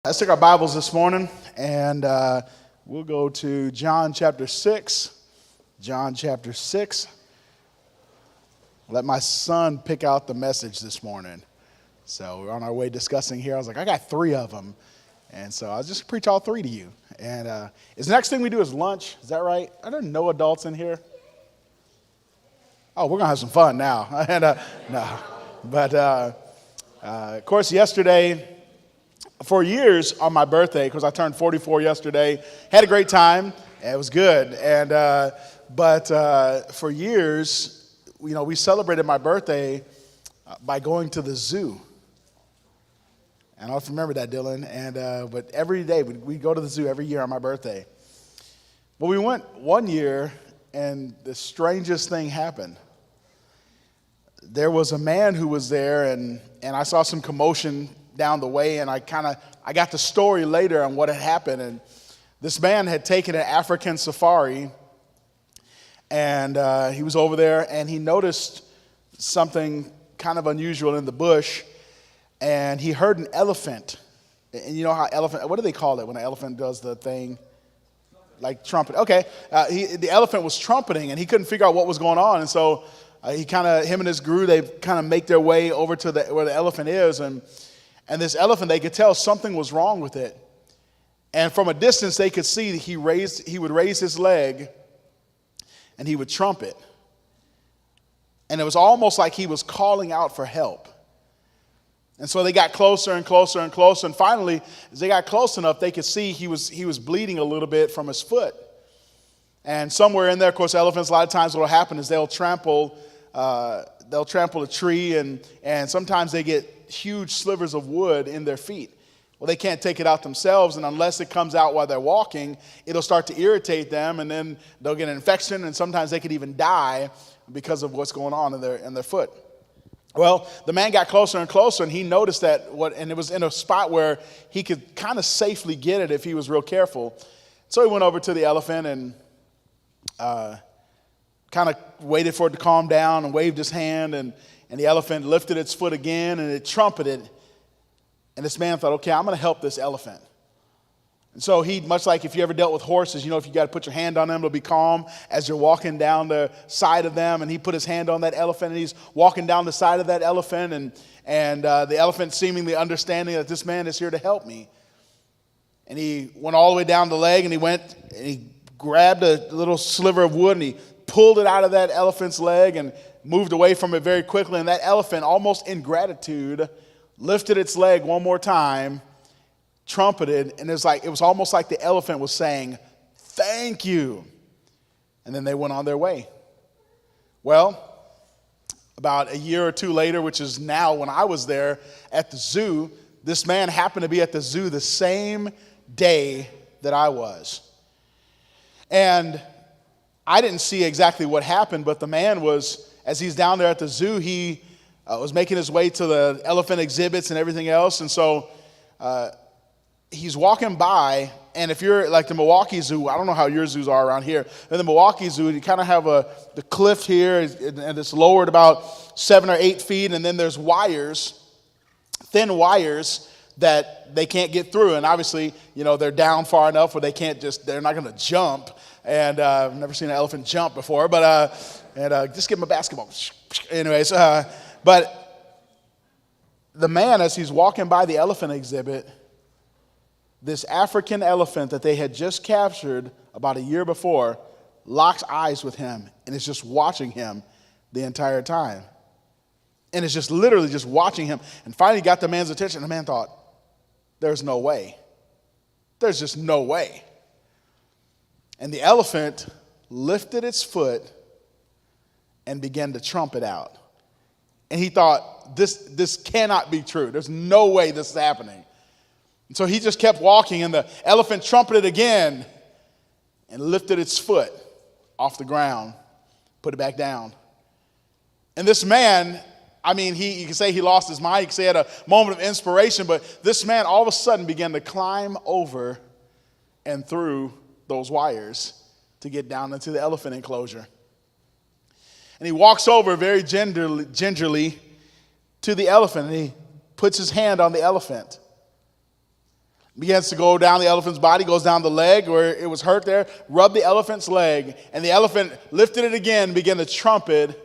Let's take our Bibles this morning, and we'll go to John chapter 6. John chapter 6. Let my son pick out the message this morning. So we're on our way discussing here. I was like, I got 3 of them. And so I'll just preach all 3 to you. And the next thing we do is lunch. Is that right? Are there no adults in here? Oh, we're going to have some fun now. No. But, of course, yesterday, for years on my birthday, because I turned 44 yesterday, had a great time. It was good. But for years, we celebrated my birthday by going to the zoo. And I don't know if you remember that, Dylan. But every day, we go to the zoo every year on my birthday. But we went one year, and the strangest thing happened. There was a man who was there, and I saw some commotion down the way, and I got the story later on what had happened. And this man had taken an African safari, and he was over there, and he noticed something kind of unusual in the bush, and he heard an elephant. And you know how what do they call it when an elephant does the thing? Like trumpet. Okay, the elephant was trumpeting, and he couldn't figure out what was going on, and so him and his group, they kind of make their way over to where the elephant is, and this elephant, they could tell something was wrong with it. And from a distance, they could see that he would raise his leg, and he would trumpet. And it was almost like he was calling out for help. And so they got closer and closer and closer, and finally, as they got close enough, they could see he was bleeding a little bit from his foot. And somewhere in there, of course, elephants, a lot of times what will happen is they'll trample a tree, and sometimes they get huge slivers of wood in their feet. Well, they can't take it out themselves, and unless it comes out while they're walking, it'll start to irritate them, and then they'll get an infection, and sometimes they could even die because of what's going on in their foot. Well, the man got closer and closer, and he noticed and it was in a spot where he could kind of safely get it if he was real careful. So he went over to the elephant and kind of waited for it to calm down and waved his hand, and the elephant lifted its foot again, and it trumpeted. And this man thought, okay, I'm going to help this elephant. And so he, much like if you ever dealt with horses, if you got to put your hand on them, they'll be calm as you're walking down the side of them. And he put his hand on that elephant, and he's walking down the side of that elephant, and the elephant seemingly understanding that this man is here to help me. And he went all the way down the leg, and he grabbed a little sliver of wood, and he pulled it out of that elephant's leg and moved away from it very quickly. And that elephant, almost in gratitude, lifted its leg one more time, trumpeted, and it was almost like the elephant was saying, "Thank you." And then they went on their way. Well, about a year or 2 later, which is now when I was there at the zoo, this man happened to be at the zoo the same day that I was. And I didn't see exactly what happened, but the man was, as he's down there at the zoo, he was making his way to the elephant exhibits and everything else. And so he's walking by, and if you're like the Milwaukee Zoo, I don't know how your zoos are around here. In the Milwaukee Zoo, you kind of have the cliff here, and it's lowered about 7 or 8 feet, and then there's wires, thin wires that they can't get through. And obviously, they're down far enough where they're not going to jump. And I've never seen an elephant jump before, but just give him a basketball. Anyways, but the man, as he's walking by the elephant exhibit, this African elephant that they had just captured about a year before locks eyes with him and is just watching him the entire time. And it's just literally just watching him. And finally got the man's attention. The man thought, there's no way. There's just no way. And the elephant lifted its foot and began to trumpet out. And he thought, this cannot be true. There's no way this is happening. And so he just kept walking, and the elephant trumpeted again and lifted its foot off the ground, put it back down. And this man, you can say he lost his mind, you can say he had a moment of inspiration, but this man all of a sudden began to climb over and through those wires to get down into the elephant enclosure. And he walks over very gingerly to the elephant, and he puts his hand on the elephant. Begins to go down the elephant's body, goes down the leg where it was hurt there, rubbed the elephant's leg, and the elephant lifted it again, began to trumpet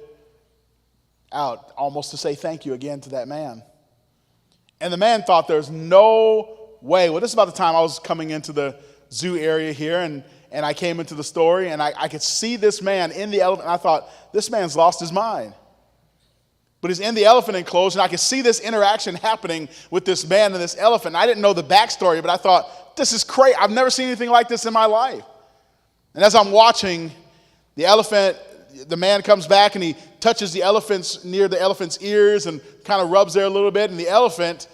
out, almost to say thank you again to that man. And the man thought there's no way. Well, this is about the time I was coming into the zoo area here, and I came into the story, and I could see this man in the elephant, and I thought, this man's lost his mind. But he's in the elephant enclosure, and I could see this interaction happening with this man and this elephant. I didn't know the backstory, but I thought, this is crazy. I've never seen anything like this in my life. And as I'm watching, the man comes back, and he touches the elephant's near the elephant's ears and kind of rubs there a little bit, and the elephant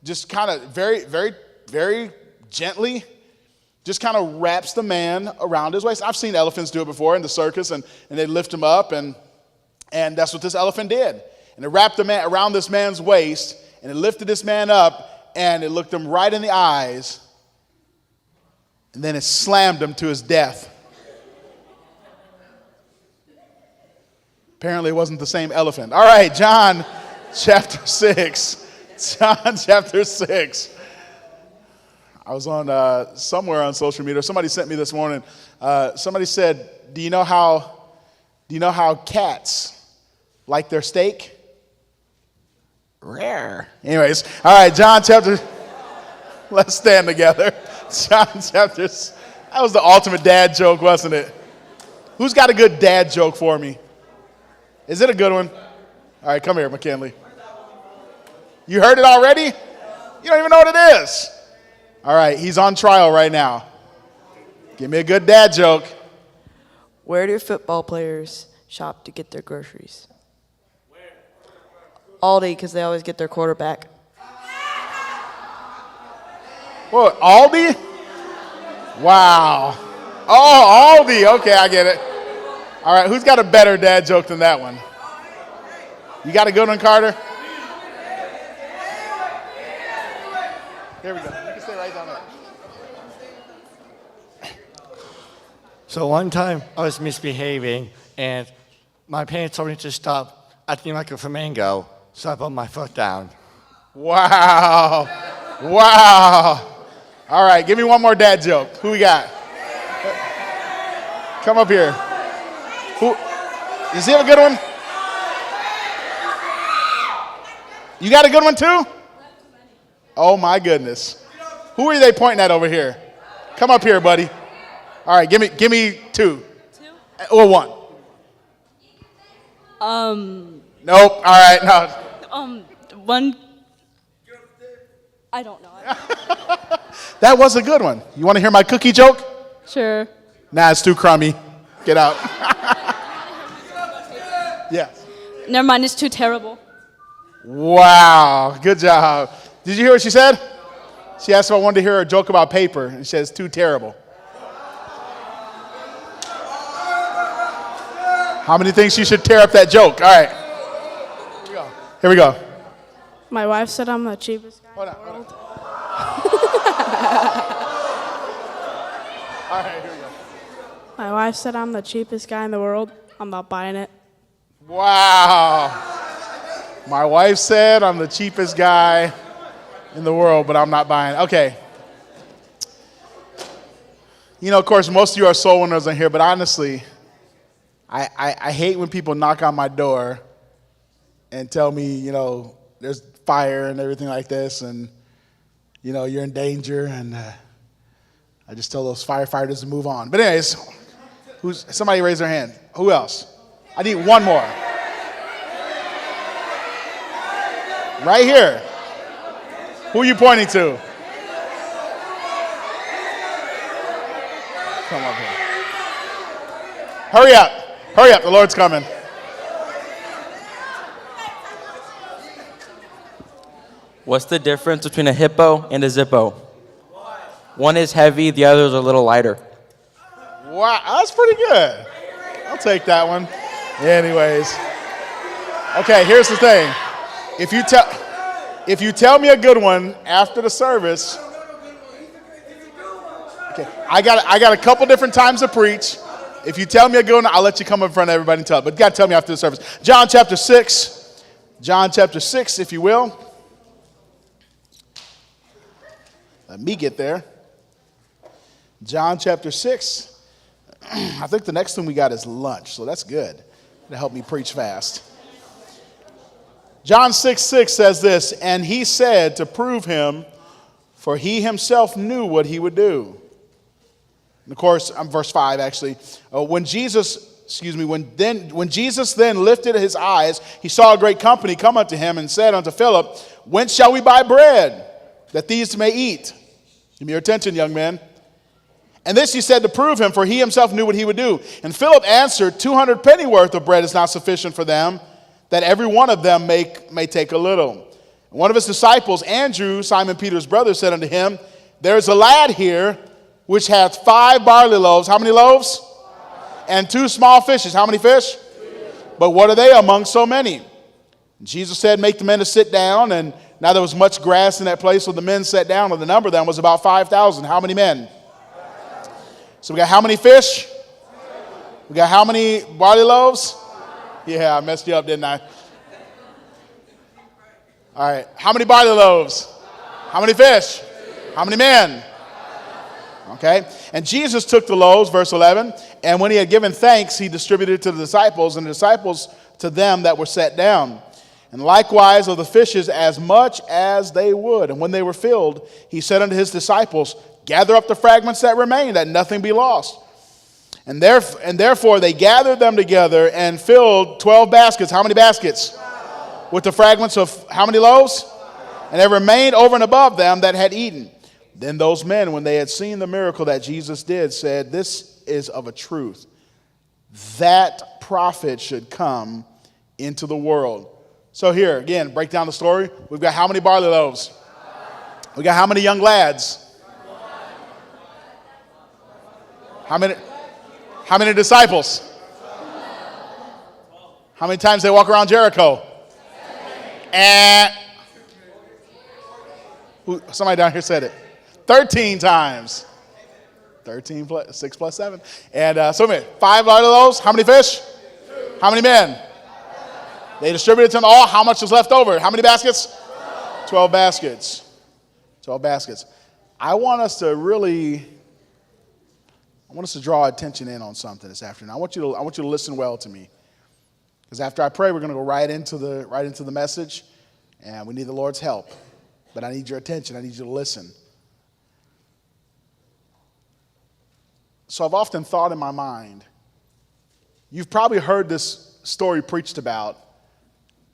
just kind of very, very, very gently just kind of wraps the man around his waist. I've seen elephants do it before in the circus, and they lift him up, and that's what this elephant did. And it wrapped the man around this man's waist, and it lifted this man up, and it looked him right in the eyes, and then it slammed him to his death. Apparently it wasn't the same elephant. All right, John chapter 6. John chapter 6. I was on somewhere on social media. Somebody sent me this morning. Somebody said, do you know how cats like their steak? Rare. Anyways, all right, John chapter, let's stand together. John chapter, that was the ultimate dad joke, wasn't it? Who's got a good dad joke for me? Is it a good one? All right, come here, McKinley. You heard it already? You don't even know what it is. All right, he's on trial right now. Give me a good dad joke. Where do football players shop to get their groceries? Aldi, because they always get their quarterback. What, Aldi? Wow. Oh, Aldi. Okay, I get it. All right, who's got a better dad joke than that one? You got a good one, Carter? Here we go. You can stay right down there. So one time I was misbehaving, and my parents told me to stop acting like a flamingo, so I put my foot down. Wow. Wow. All right, give me one more dad joke. Who we got? Come up here. Who? Does he have a good one? You got a good one too? Oh my goodness. Who are they pointing at over here? Come up here, buddy. All right, give me two. Or one. Nope. All right, no. One. I don't know. That was a good one. You want to hear my cookie joke? Sure. Nah, it's too crummy. Get out. Yeah. Never mind, it's too terrible. Wow, good job. Did you hear what she said? She asked if I wanted to hear a joke about paper, and she says, too terrible. How many think she should tear up that joke? All right. Here we go. My wife said I'm the cheapest guy in the world. All right, here we go. My wife said I'm the cheapest guy in the world. I'm not buying it. Wow. My wife said I'm the cheapest guy in the world, but I'm not buying it. Okay. You know, of course, most of you are soul winners in here, but honestly, I hate when people knock on my door and tell me, you know, there's fire and everything like this, and, you know, you're in danger, and I just tell those firefighters to move on. But anyways, somebody raise their hand. Who else? I need one more. Right here. Who are you pointing to? Come up here. Hurry up. Hurry up. The Lord's coming. What's the difference between a hippo and a zippo? One is heavy, the other is a little lighter. Wow, that's pretty good. I'll take that one. Anyways. Okay, here's the thing. If you tell me a good one after the service, okay, I got a couple different times to preach. If you tell me a good one, I'll let you come in front of everybody and tell it. But you got to tell me after the service. John chapter 6. John chapter 6, if you will. Let me get there. John chapter 6. I think the next thing we got is lunch, so that's good. It'll help me preach fast. John 6:6 says this, and he said to prove him, for he himself knew what he would do. And of course, verse 5 actually. When Jesus then lifted his eyes, he saw a great company come unto him and said unto Philip, whence shall we buy bread that these may eat? Give me your attention, young men. And this he said to prove him, for he himself knew what he would do. And Philip answered, 200 pennyworth of bread is not sufficient for them, that every one of them may take a little. And one of his disciples, Andrew, Simon Peter's brother, said unto him, there is a lad here which hath 5 barley loaves. How many loaves? 5. And 2 small fishes. How many fish? 2. But what are they among so many? And Jesus said, make the men to sit down. And now there was much grass in that place, so the men sat down, and the number of them was about 5,000. How many men? So we got how many fish? We got how many barley loaves? Yeah, I messed you up, didn't I? All right. How many barley loaves? How many fish? How many men? Okay. And Jesus took the loaves, verse 11, and when he had given thanks, he distributed to the disciples, and the disciples to them that were set down. And likewise of the fishes as much as they would. And when they were filled, he said unto his disciples, gather up the fragments that remain, that nothing be lost. And therefore they gathered them together and filled 12 baskets. How many baskets? 12. With the fragments of how many loaves? 12. And there remained over and above them that had eaten. Then those men, when they had seen the miracle that Jesus did, said, this is of a truth. That prophet should come into the world. So here, again, break down the story. We've got how many barley loaves? We got how many young lads? How many disciples? How many times they walk around Jericho? And somebody down here said it. 13 times. 13 plus 6 plus 7. And so many. 5 barley loaves. How many fish? 2. How many men? They distributed to them all. How much was left over? How many baskets? 12 baskets. 12 baskets. I want us to draw attention in on something this afternoon. I want you to listen well to me. Because after I pray, we're going to go right into the message, and we need the Lord's help. But I need your attention. I need you to listen. So I've often thought in my mind, you've probably heard this story preached about.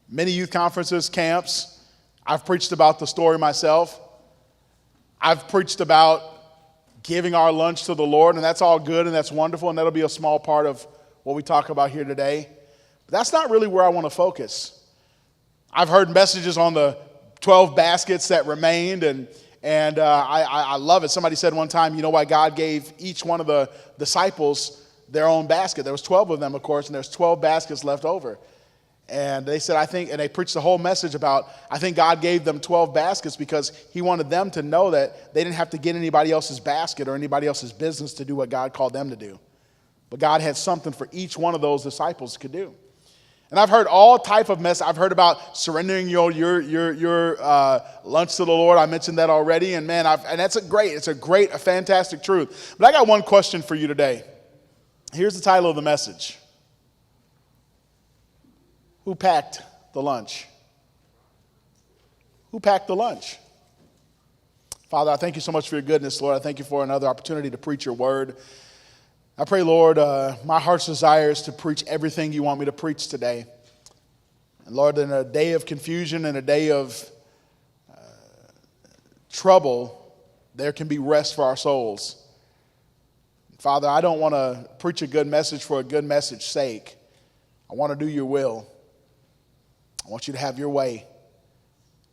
Many youth conferences, camps. I've preached about the story myself. I've preached about giving our lunch to the Lord, and that's all good and that's wonderful, and that'll be a small part of what we talk about here today. But that's not really where I want to focus. I've heard messages on the 12 baskets that remained, and I love it. Somebody said one time, you know why God gave each one of the disciples their own basket? There was 12 of them, of course, and there's 12 baskets left over. And they said, and they preached the whole message about, I think God gave them 12 baskets because he wanted them to know that they didn't have to get anybody else's basket or anybody else's business to do what God called them to do. But God had something for each one of those disciples to do. And I've heard all type of mess. I've heard about surrendering your lunch to the Lord. I mentioned that already. And man, it's a fantastic truth. But I got one question for you today. Here's the title of the message. Who packed the lunch? Who packed the lunch? Father, I thank you so much for your goodness, Lord. I thank you for another opportunity to preach your word. I pray, Lord, my heart's desire is to preach everything you want me to preach today. And Lord, in a day of confusion and a day of trouble, there can be rest for our souls. Father, I don't want to preach a good message for a good message's sake. I want to do your will. I want you to have your way.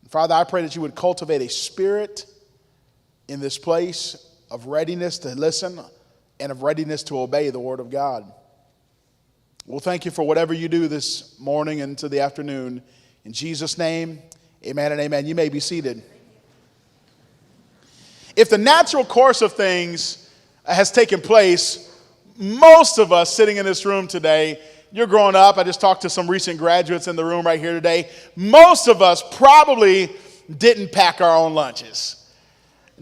And Father, I pray that you would cultivate a spirit in this place of readiness to listen and of readiness to obey the word of God. Well, thank you for whatever you do this morning and to the afternoon. In Jesus' name, amen and amen. You may be seated. If the natural course of things has taken place, most of us sitting in this room today, you're growing up. I just talked to some recent graduates in the room right here today. Most of us probably didn't pack our own lunches.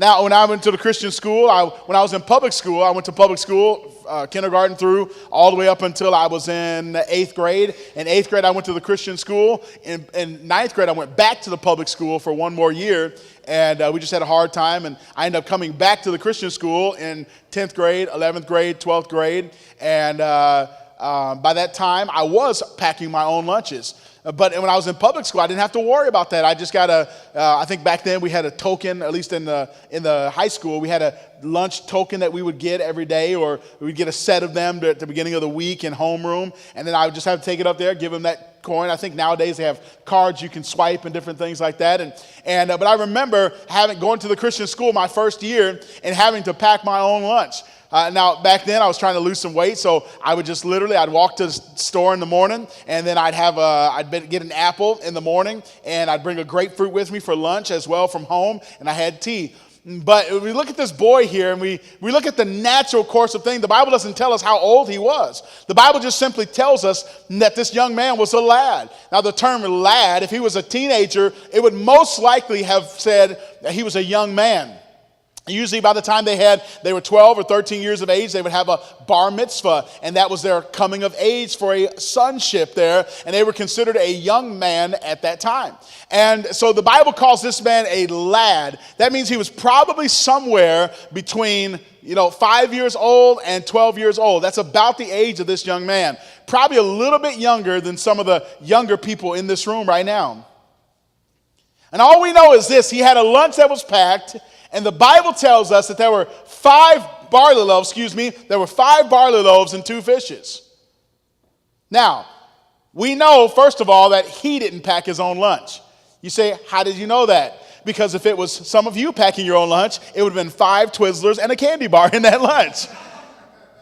Now, when I went to the Christian school, when I was in public school, I went to public school, kindergarten through, all the way up until I was in 8th grade. In 8th grade, I went to the Christian school. In 9th grade, I went back to the public school for one more year, and we just had a hard time. And I ended up coming back to the Christian school in 10th grade, 11th grade, 12th grade. And by that time, I was packing my own lunches. But when I was in public school, I didn't have to worry about that. I just got I think back then we had a token, at least in the high school, we had a lunch token that we would get every day, or we'd get a set of them at the beginning of the week in homeroom. And then I would just have to take it up there, give them that coin. I think nowadays they have cards you can swipe and different things like that. But I remember going to the Christian school my first year and having to pack my own lunch. Now, back then, I was trying to lose some weight, so I would just I'd walk to the store in the morning, and then I'd get an apple in the morning, and I'd bring a grapefruit with me for lunch as well from home, and I had tea. But we look at this boy here, and we look at the natural course of things. The Bible doesn't tell us how old he was. The Bible just simply tells us that this young man was a lad. Now, the term lad, if he was a teenager, it would most likely have said that he was a young man. Usually by the time they were 12 or 13 years of age, they would have a bar mitzvah, and that was their coming of age for a sonship there, and they were considered a young man at that time. And so the Bible calls this man a lad. That means he was probably somewhere between 5 years old and 12 years old. That's about the age of this young man. Probably a little bit younger than some of the younger people in this room right now. And all we know is this: he had a lunch that was packed. And the Bible tells us that there were 5 barley loaves and 2 fishes. Now, we know, first of all, that he didn't pack his own lunch. You say, how did you know that? Because if it was some of you packing your own lunch, it would have been 5 Twizzlers and a candy bar in that lunch.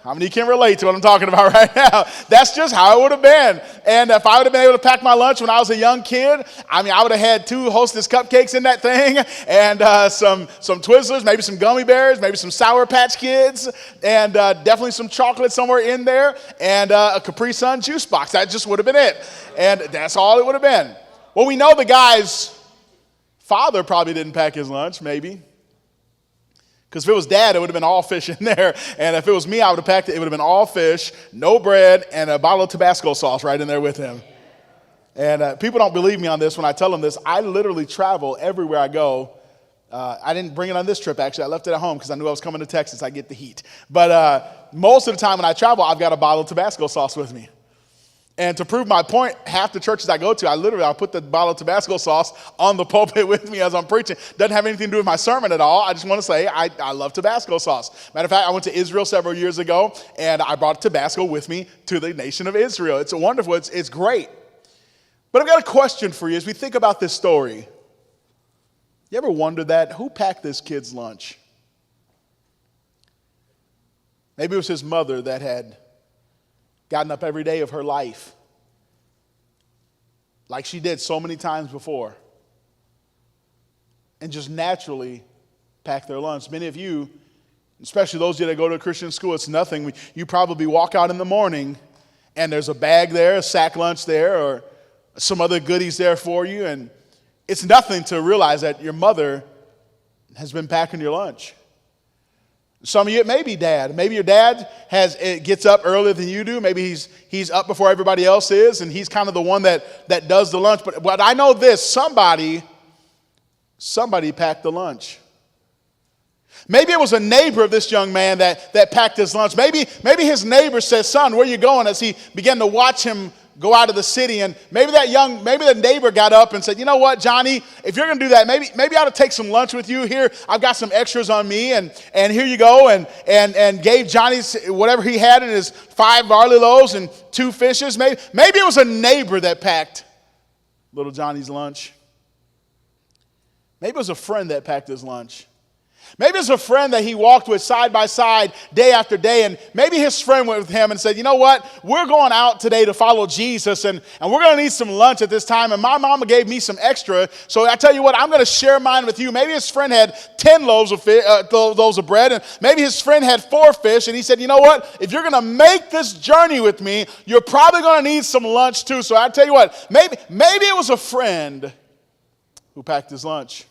How many can relate to what I'm talking about right now? That's just how it would have been. And if I would have been able to pack my lunch when I was a young kid, I would have had 2 Hostess cupcakes in that thing, and some Twizzlers, maybe some gummy bears, maybe some Sour Patch Kids, and definitely some chocolate somewhere in there, and a Capri Sun juice box. That just would have been it. And that's all it would have been. Well, we know the guy's father probably didn't pack his lunch, maybe. Because if it was Dad, it would have been all fish in there. And if it was me, I would have packed it. It would have been all fish, no bread, and a bottle of Tabasco sauce right in there with him. And people don't believe me on this when I tell them this. I literally travel everywhere I go. I didn't bring it on this trip, actually. I left it at home because I knew I was coming to Texas. I get the heat. But most of the time when I travel, I've got a bottle of Tabasco sauce with me. And to prove my point, half the churches I go to, I'll put the bottle of Tabasco sauce on the pulpit with me as I'm preaching. Doesn't have anything to do with my sermon at all. I just want to say I love Tabasco sauce. Matter of fact, I went to Israel several years ago, and I brought Tabasco with me to the nation of Israel. It's wonderful. It's great. But I've got a question for you as we think about this story. You ever wondered that? Who packed this kid's lunch? Maybe it was his mother that had gotten up every day of her life, like she did so many times before, and just naturally pack their lunch. Many of you, especially those of you that go to a Christian school, it's nothing. You probably walk out in the morning and there's a bag there, a sack lunch there, or some other goodies there for you, and it's nothing to realize that your mother has been packing your lunch. Some of you, it may be Dad. Maybe your dad gets up earlier than you do. Maybe he's up before everybody else is, and he's kind of the one that does the lunch. But I know this: somebody packed the lunch. Maybe it was a neighbor of this young man that packed his lunch. Maybe his neighbor said, "Son, where are you going?" As he began to watch him go out of the city. And maybe the neighbor got up and said, "You know what, Johnny, if you're going to do that, maybe I ought to take some lunch with you. Here, I've got some extras on me, and here you go." And gave Johnny whatever he had in his 5 barley loaves and 2 fishes. Maybe it was a neighbor that packed little Johnny's lunch. Maybe it was a friend that packed his lunch. Maybe it's a friend that he walked with side by side day after day, and maybe his friend went with him and said, "You know what, we're going out today to follow Jesus, and we're going to need some lunch at this time, and my mama gave me some extra, so I tell you what, I'm going to share mine with you." Maybe his friend had 10 loaves of bread, and maybe his friend had 4 fish, and he said, "You know what, if you're going to make this journey with me, you're probably going to need some lunch too, so I tell you what, maybe it was a friend who packed his lunch."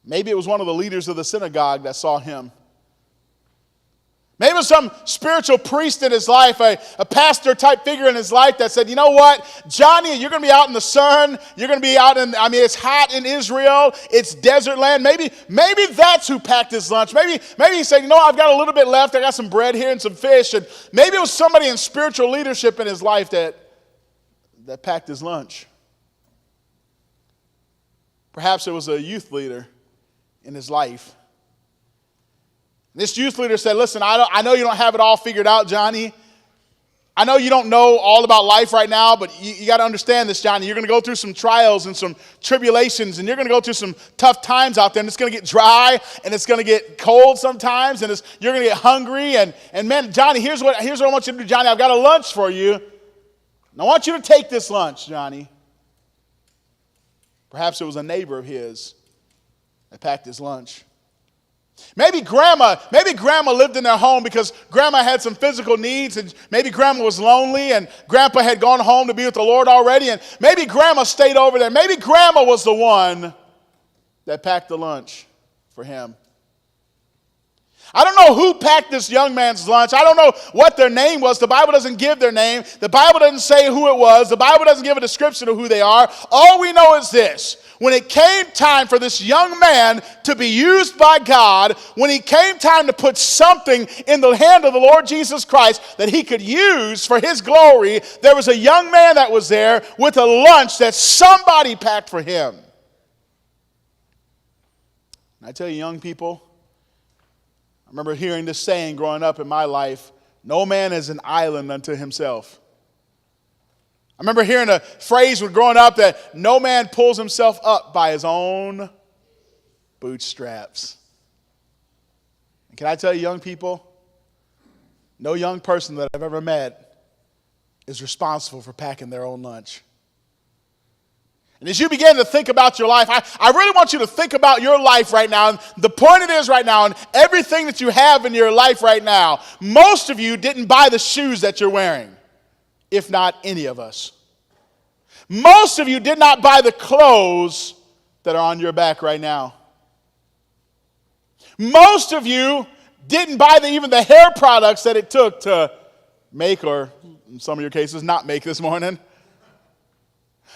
Maybe it was one of the leaders of the synagogue that saw him. Maybe it was some spiritual priest in his life, a pastor-type figure in his life that said, you know what, Johnny, you're going to be out in the sun. You're going to be out in, it's hot in Israel. It's desert land. Maybe that's who packed his lunch. Maybe he said, you know, I've got a little bit left. I got some bread here and some fish. And maybe it was somebody in spiritual leadership in his life that packed his lunch. Perhaps it was a youth leader in his life. This youth leader said, listen, I know you don't have it all figured out, Johnny. I know you don't know all about life right now, but you got to understand this, Johnny. You're going to go through some trials and some tribulations, and you're going to go through some tough times out there, and it's going to get dry, and it's going to get cold sometimes, and you're going to get hungry. And man, Johnny, here's what I want you to do, Johnny. I've got a lunch for you. And I want you to take this lunch, Johnny. Perhaps it was a neighbor of his that packed his lunch. Maybe grandma lived in their home because grandma had some physical needs, and maybe grandma was lonely, and grandpa had gone home to be with the Lord already, and maybe grandma stayed over there. Maybe grandma was the one that packed the lunch for him. I don't know who packed this young man's lunch. I don't know what their name was. The Bible doesn't give their name. The Bible doesn't say who it was. The Bible doesn't give a description of who they are. All we know is this. When it came time for this young man to be used by God, when it came time to put something in the hand of the Lord Jesus Christ that he could use for his glory, there was a young man that was there with a lunch that somebody packed for him. And I tell you, young people, I remember hearing this saying growing up in my life, no man is an island unto himself. I remember hearing a phrase when growing up that no man pulls himself up by his own bootstraps. And can I tell you, young people, no young person that I've ever met is responsible for packing their own lunch. And as you begin to think about your life, I really want you to think about your life right now. And the point it is right now, and everything that you have in your life right now, most of you didn't buy the shoes that you're wearing, if not any of us. Most of you did not buy the clothes that are on your back right now. Most of you didn't buy even the hair products that it took to make, or in some of your cases, not make this morning.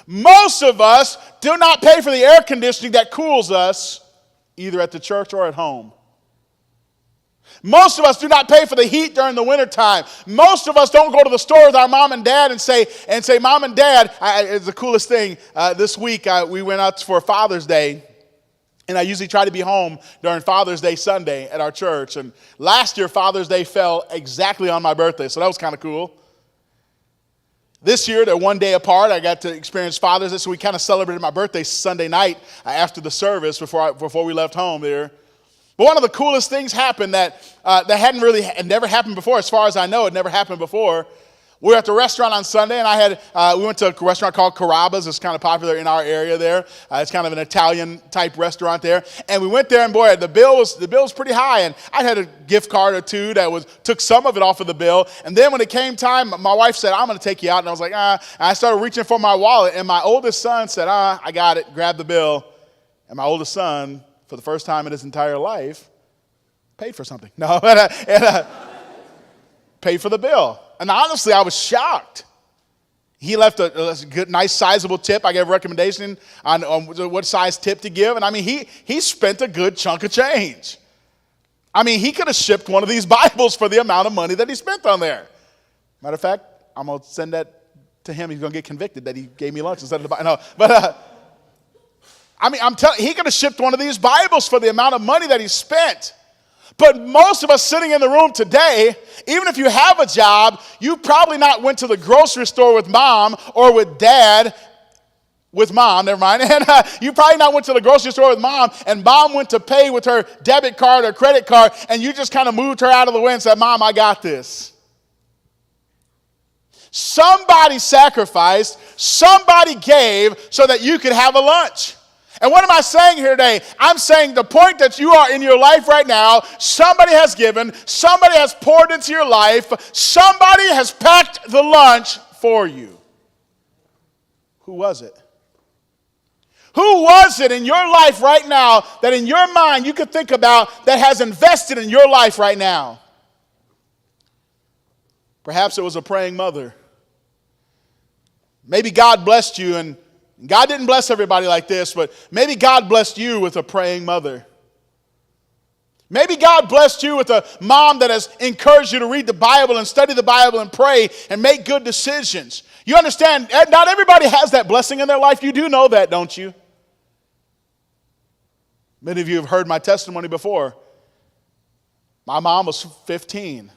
Most of us do not pay for the air conditioning that cools us, either at the church or at home. Most of us do not pay for the heat during the wintertime. Most of us don't go to the store with our mom and dad and say, Mom and Dad, it's the coolest thing. This week we went out for Father's Day, and I usually try to be home during Father's Day Sunday at our church. And last year, Father's Day fell exactly on my birthday, so that was kind of cool. This year, they're one day apart. I got to experience Father's Day, so we kind of celebrated my birthday Sunday night after the service before we left home there. But one of the coolest things happened that had never happened before, as far as I know, it never happened before. We were at the restaurant on Sunday, and we went to a restaurant called Carrabba's. It's kind of popular in our area there. It's kind of an Italian-type restaurant there. And we went there, and boy, the bill was pretty high. And I had a gift card or two that took some of it off of the bill. And then when it came time, my wife said, I'm going to take you out. And I was like, And I started reaching for my wallet, and my oldest son said, I got it, grabbed the bill. And my oldest son, for the first time in his entire life, paid for something. No, paid for the bill. And honestly, I was shocked. He left a good, nice, sizable tip. I gave a recommendation on what size tip to give. And I mean, he spent a good chunk of change. I mean, he could have shipped one of these Bibles for the amount of money that he spent on there. Matter of fact, I'm going to send that to him. He's going to get convicted that he gave me lunch instead of the Bible. No, but I mean, he could have shipped one of these Bibles for the amount of money that he spent. But most of us sitting in the room today, even if you have a job, you probably not went to the grocery store with mom or with dad, with mom, never mind. And you probably not went to the grocery store with mom, and mom went to pay with her debit card or credit card, and you just kind of moved her out of the way and said, Mom, I got this. Somebody sacrificed, somebody gave so that you could have a lunch. And what am I saying here today? I'm saying the point that you are in your life right now, somebody has given, somebody has poured into your life, somebody has packed the lunch for you. Who was it? Who was it in your life right now that in your mind you could think about that has invested in your life right now? Perhaps it was a praying mother. Maybe God blessed you, and God didn't bless everybody like this, but maybe God blessed you with a praying mother. Maybe God blessed you with a mom that has encouraged you to read the Bible and study the Bible and pray and make good decisions. You understand, not everybody has that blessing in their life. You do know that, don't you? Many of you have heard my testimony before. My mom was 15.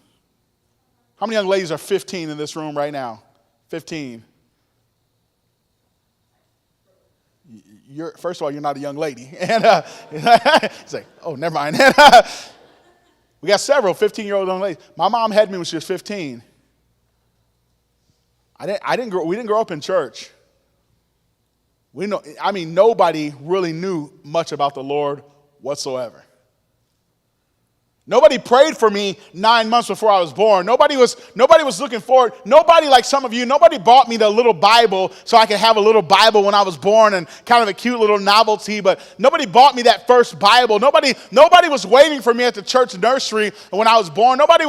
How many young ladies are 15 in this room right now? 15. First of all, you're not a young lady. And it's like, oh, never mind. We got several 15-year-old young ladies. My mom had me when she was 15. We didn't grow up in church. Nobody really knew much about the Lord whatsoever. Nobody prayed for me 9 months before I was born. Nobody was looking forward. Nobody, like some of you, nobody bought me the little Bible so I could have a little Bible when I was born and kind of a cute little novelty, but nobody bought me that first Bible. Nobody was waiting for me at the church nursery when I was born. Nobody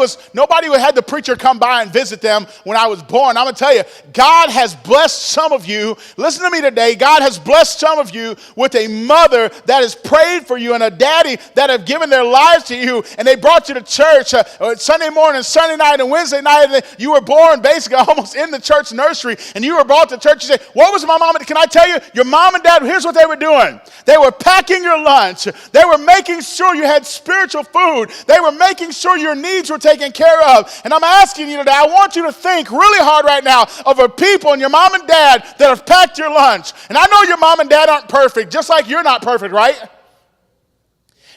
had the preacher come by and visit them when I was born. I'm going to tell you, God has blessed some of you. Listen to me today. God has blessed some of you with a mother that has prayed for you and a daddy that have given their lives to you, and they brought you to church Sunday morning, Sunday night, and Wednesday night. And you were born basically almost in the church nursery, and you were brought to church. You say, what was my mom? Can I tell you, your mom and dad, here's what they were doing. They were packing your lunch. They were making sure you had spiritual food. They were making sure your needs were taken care of. And I'm asking you today, I want you to think really hard right now of a people and your mom and dad that have packed your lunch. And I know your mom and dad aren't perfect, just like you're not perfect, right?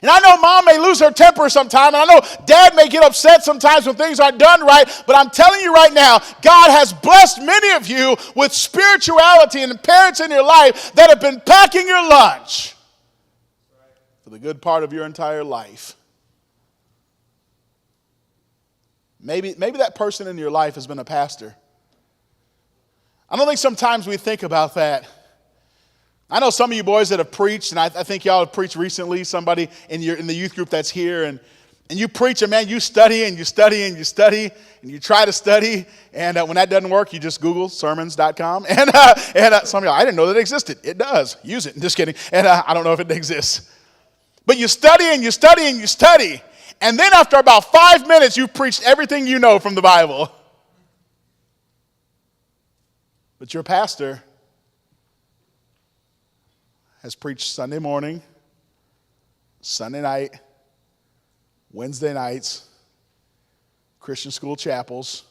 And I know mom may lose her temper sometime, and I know dad may get upset sometimes when things aren't done right, but I'm telling you right now, God has blessed many of you with spirituality and parents in your life that have been packing your lunch for the good part of your entire life. Maybe that person in your life has been a pastor. I don't think sometimes we think about that. I know some of you boys that have preached, and I think y'all have preached recently, somebody in the youth group that's here, and you preach, and man, you study, and you study, and you study, and you try to study, and when that doesn't work, you just Google sermons.com, and some of y'all, I didn't know that it existed. It does. Use it. Just kidding. And I don't know if it exists. But you study, and you study, and you study, and then after about 5 minutes, you've preached everything you know from the Bible. But your pastor has preached Sunday morning, Sunday night, Wednesday nights, Christian school chapels,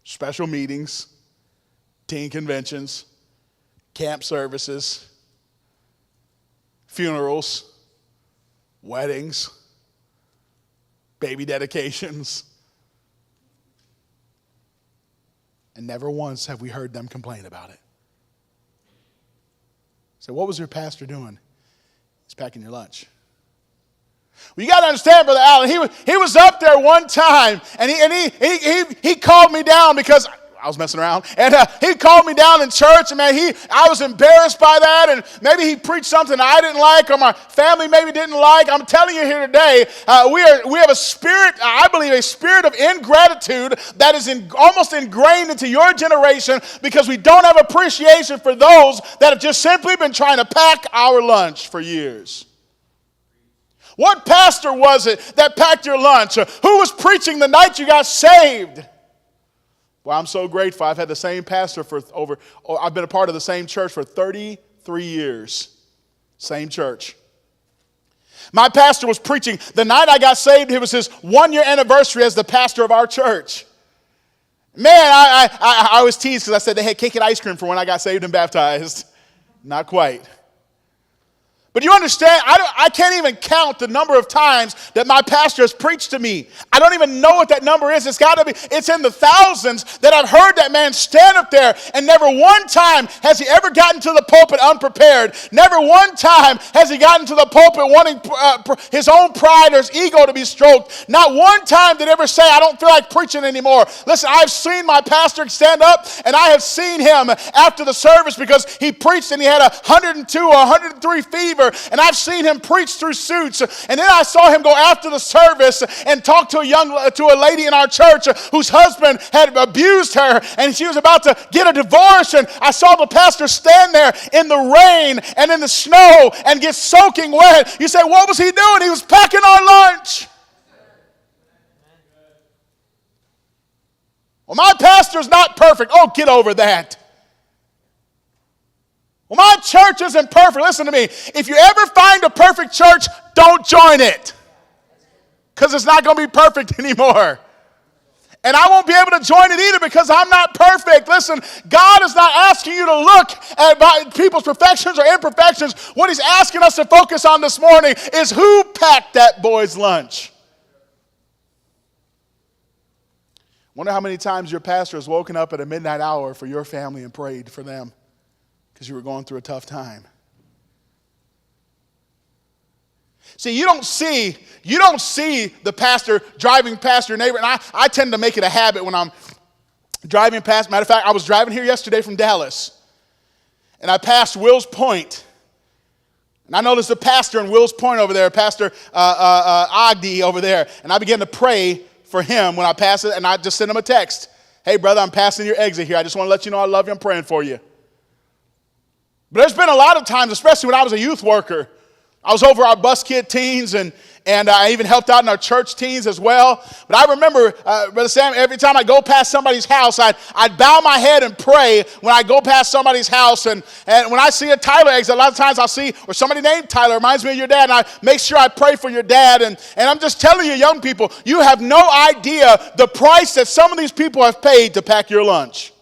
special meetings, teen conventions, camp services, funerals, weddings, baby dedications. And never once have we heard them complain about it. So what was your pastor doing? He's packing your lunch. Well, you got to understand, Brother Allen, he was up there one time, and he called me down because I was messing around, and he called me down in church, and man, I was embarrassed by that, and maybe he preached something I didn't like, or my family maybe didn't like. I'm telling you here today, we have a spirit, I believe, a spirit of ingratitude that is almost ingrained into your generation because we don't have appreciation for those that have just simply been trying to pack our lunch for years. What pastor was it that packed your lunch? Who was preaching the night you got saved? Well, I'm so grateful. I've had the same pastor I've been a part of the same church for 33 years. Same church. My pastor was preaching the night I got saved. It was his 1-year anniversary as the pastor of our church. Man, I was teased because I said they had cake and ice cream for when I got saved and baptized. Not quite. But you understand, I can't even count the number of times that my pastor has preached to me. I don't even know what that number is. It's in the thousands that I've heard that man stand up there, and never one time has he ever gotten to the pulpit unprepared. Never one time has he gotten to the pulpit wanting his own pride or his ego to be stroked. Not one time did he ever say, I don't feel like preaching anymore. Listen, I've seen my pastor stand up, and I have seen him after the service because he preached and he had 102 or 103 fever. And I've seen him preach through suits. And then I saw him go after the service and talk to a lady in our church whose husband had abused her, and she was about to get a divorce. And I saw the pastor stand there in the rain and in the snow and get soaking wet. You say, what was he doing? He was packing our lunch. Well, my pastor's not perfect. Oh, get over that. Well, my church isn't perfect. Listen to me. If you ever find a perfect church, don't join it. Because it's not going to be perfect anymore. And I won't be able to join it either because I'm not perfect. Listen, God is not asking you to look at people's perfections or imperfections. What he's asking us to focus on this morning is who packed that boy's lunch. Wonder how many times your pastor has woken up at a midnight hour for your family and prayed for them because you were going through a tough time. See, you don't see the pastor driving past your neighbor. And I tend to make it a habit when I'm driving past. Matter of fact, I was driving here yesterday from Dallas, and I passed Wills Point. And I noticed the pastor in Wills Point over there, Pastor Ogden over there. And I began to pray for him when I passed it, and I just sent him a text. Hey, brother, I'm passing your exit here. I just want to let you know I love you. I'm praying for you. But there's been a lot of times, especially when I was a youth worker, I was over our bus kid teens, and I even helped out in our church teens as well. But I remember, Brother Sam, every time I go past somebody's house, I'd bow my head and pray when I go past somebody's house. And when I see a Tyler exit, a lot of times I'll see, or somebody named Tyler, reminds me of your dad, and I make sure I pray for your dad. And I'm just telling you, young people, you have no idea the price that some of these people have paid to pack your lunch.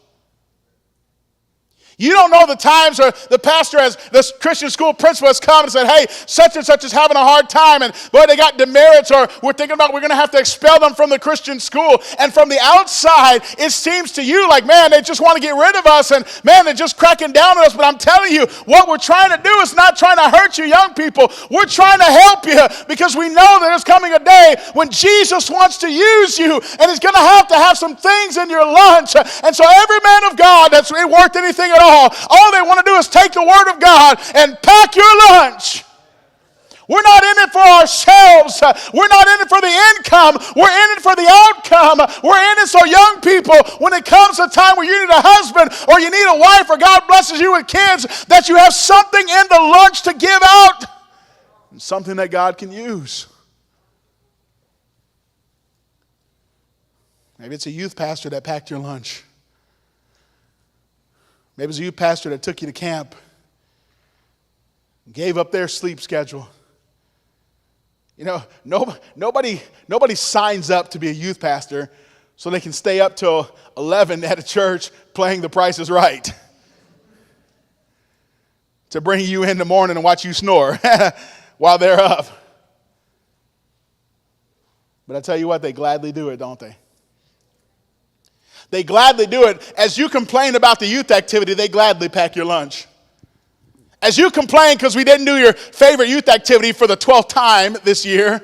You don't know the times where the pastor, as the Christian school principal, has come and said, hey, such and such is having a hard time, and boy, they got demerits, or we're thinking about we're going to have to expel them from the Christian school. And from the outside, it seems to you like, man, they just want to get rid of us, and man, they're just cracking down on us. But I'm telling you, what we're trying to do is not trying to hurt you, young people. We're trying to help you because we know that there's coming a day when Jesus wants to use you, and he's going to have some things in your lunch. And so every man of God that's worth anything at all they want to do is take the word of God and pack your lunch. We're not in it for ourselves. We're not in it for the income. We're in it for the outcome. We're in it so young people, when it comes a time where you need a husband or you need a wife or God blesses you with kids, that you have something in the lunch to give out and something that God can use. Maybe it's a youth pastor that packed your lunch. Maybe it's a youth pastor that took you to camp, gave up their sleep schedule. You know, nobody signs up to be a youth pastor so they can stay up till 11 at a church playing The Price is Right, to bring you in the morning and watch you snore while they're up. But I tell you what, they gladly do it, don't they? They gladly do it. As you complain about the youth activity, they gladly pack your lunch. As you complain because we didn't do your favorite youth activity for the 12th time this year,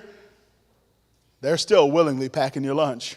they're still willingly packing your lunch.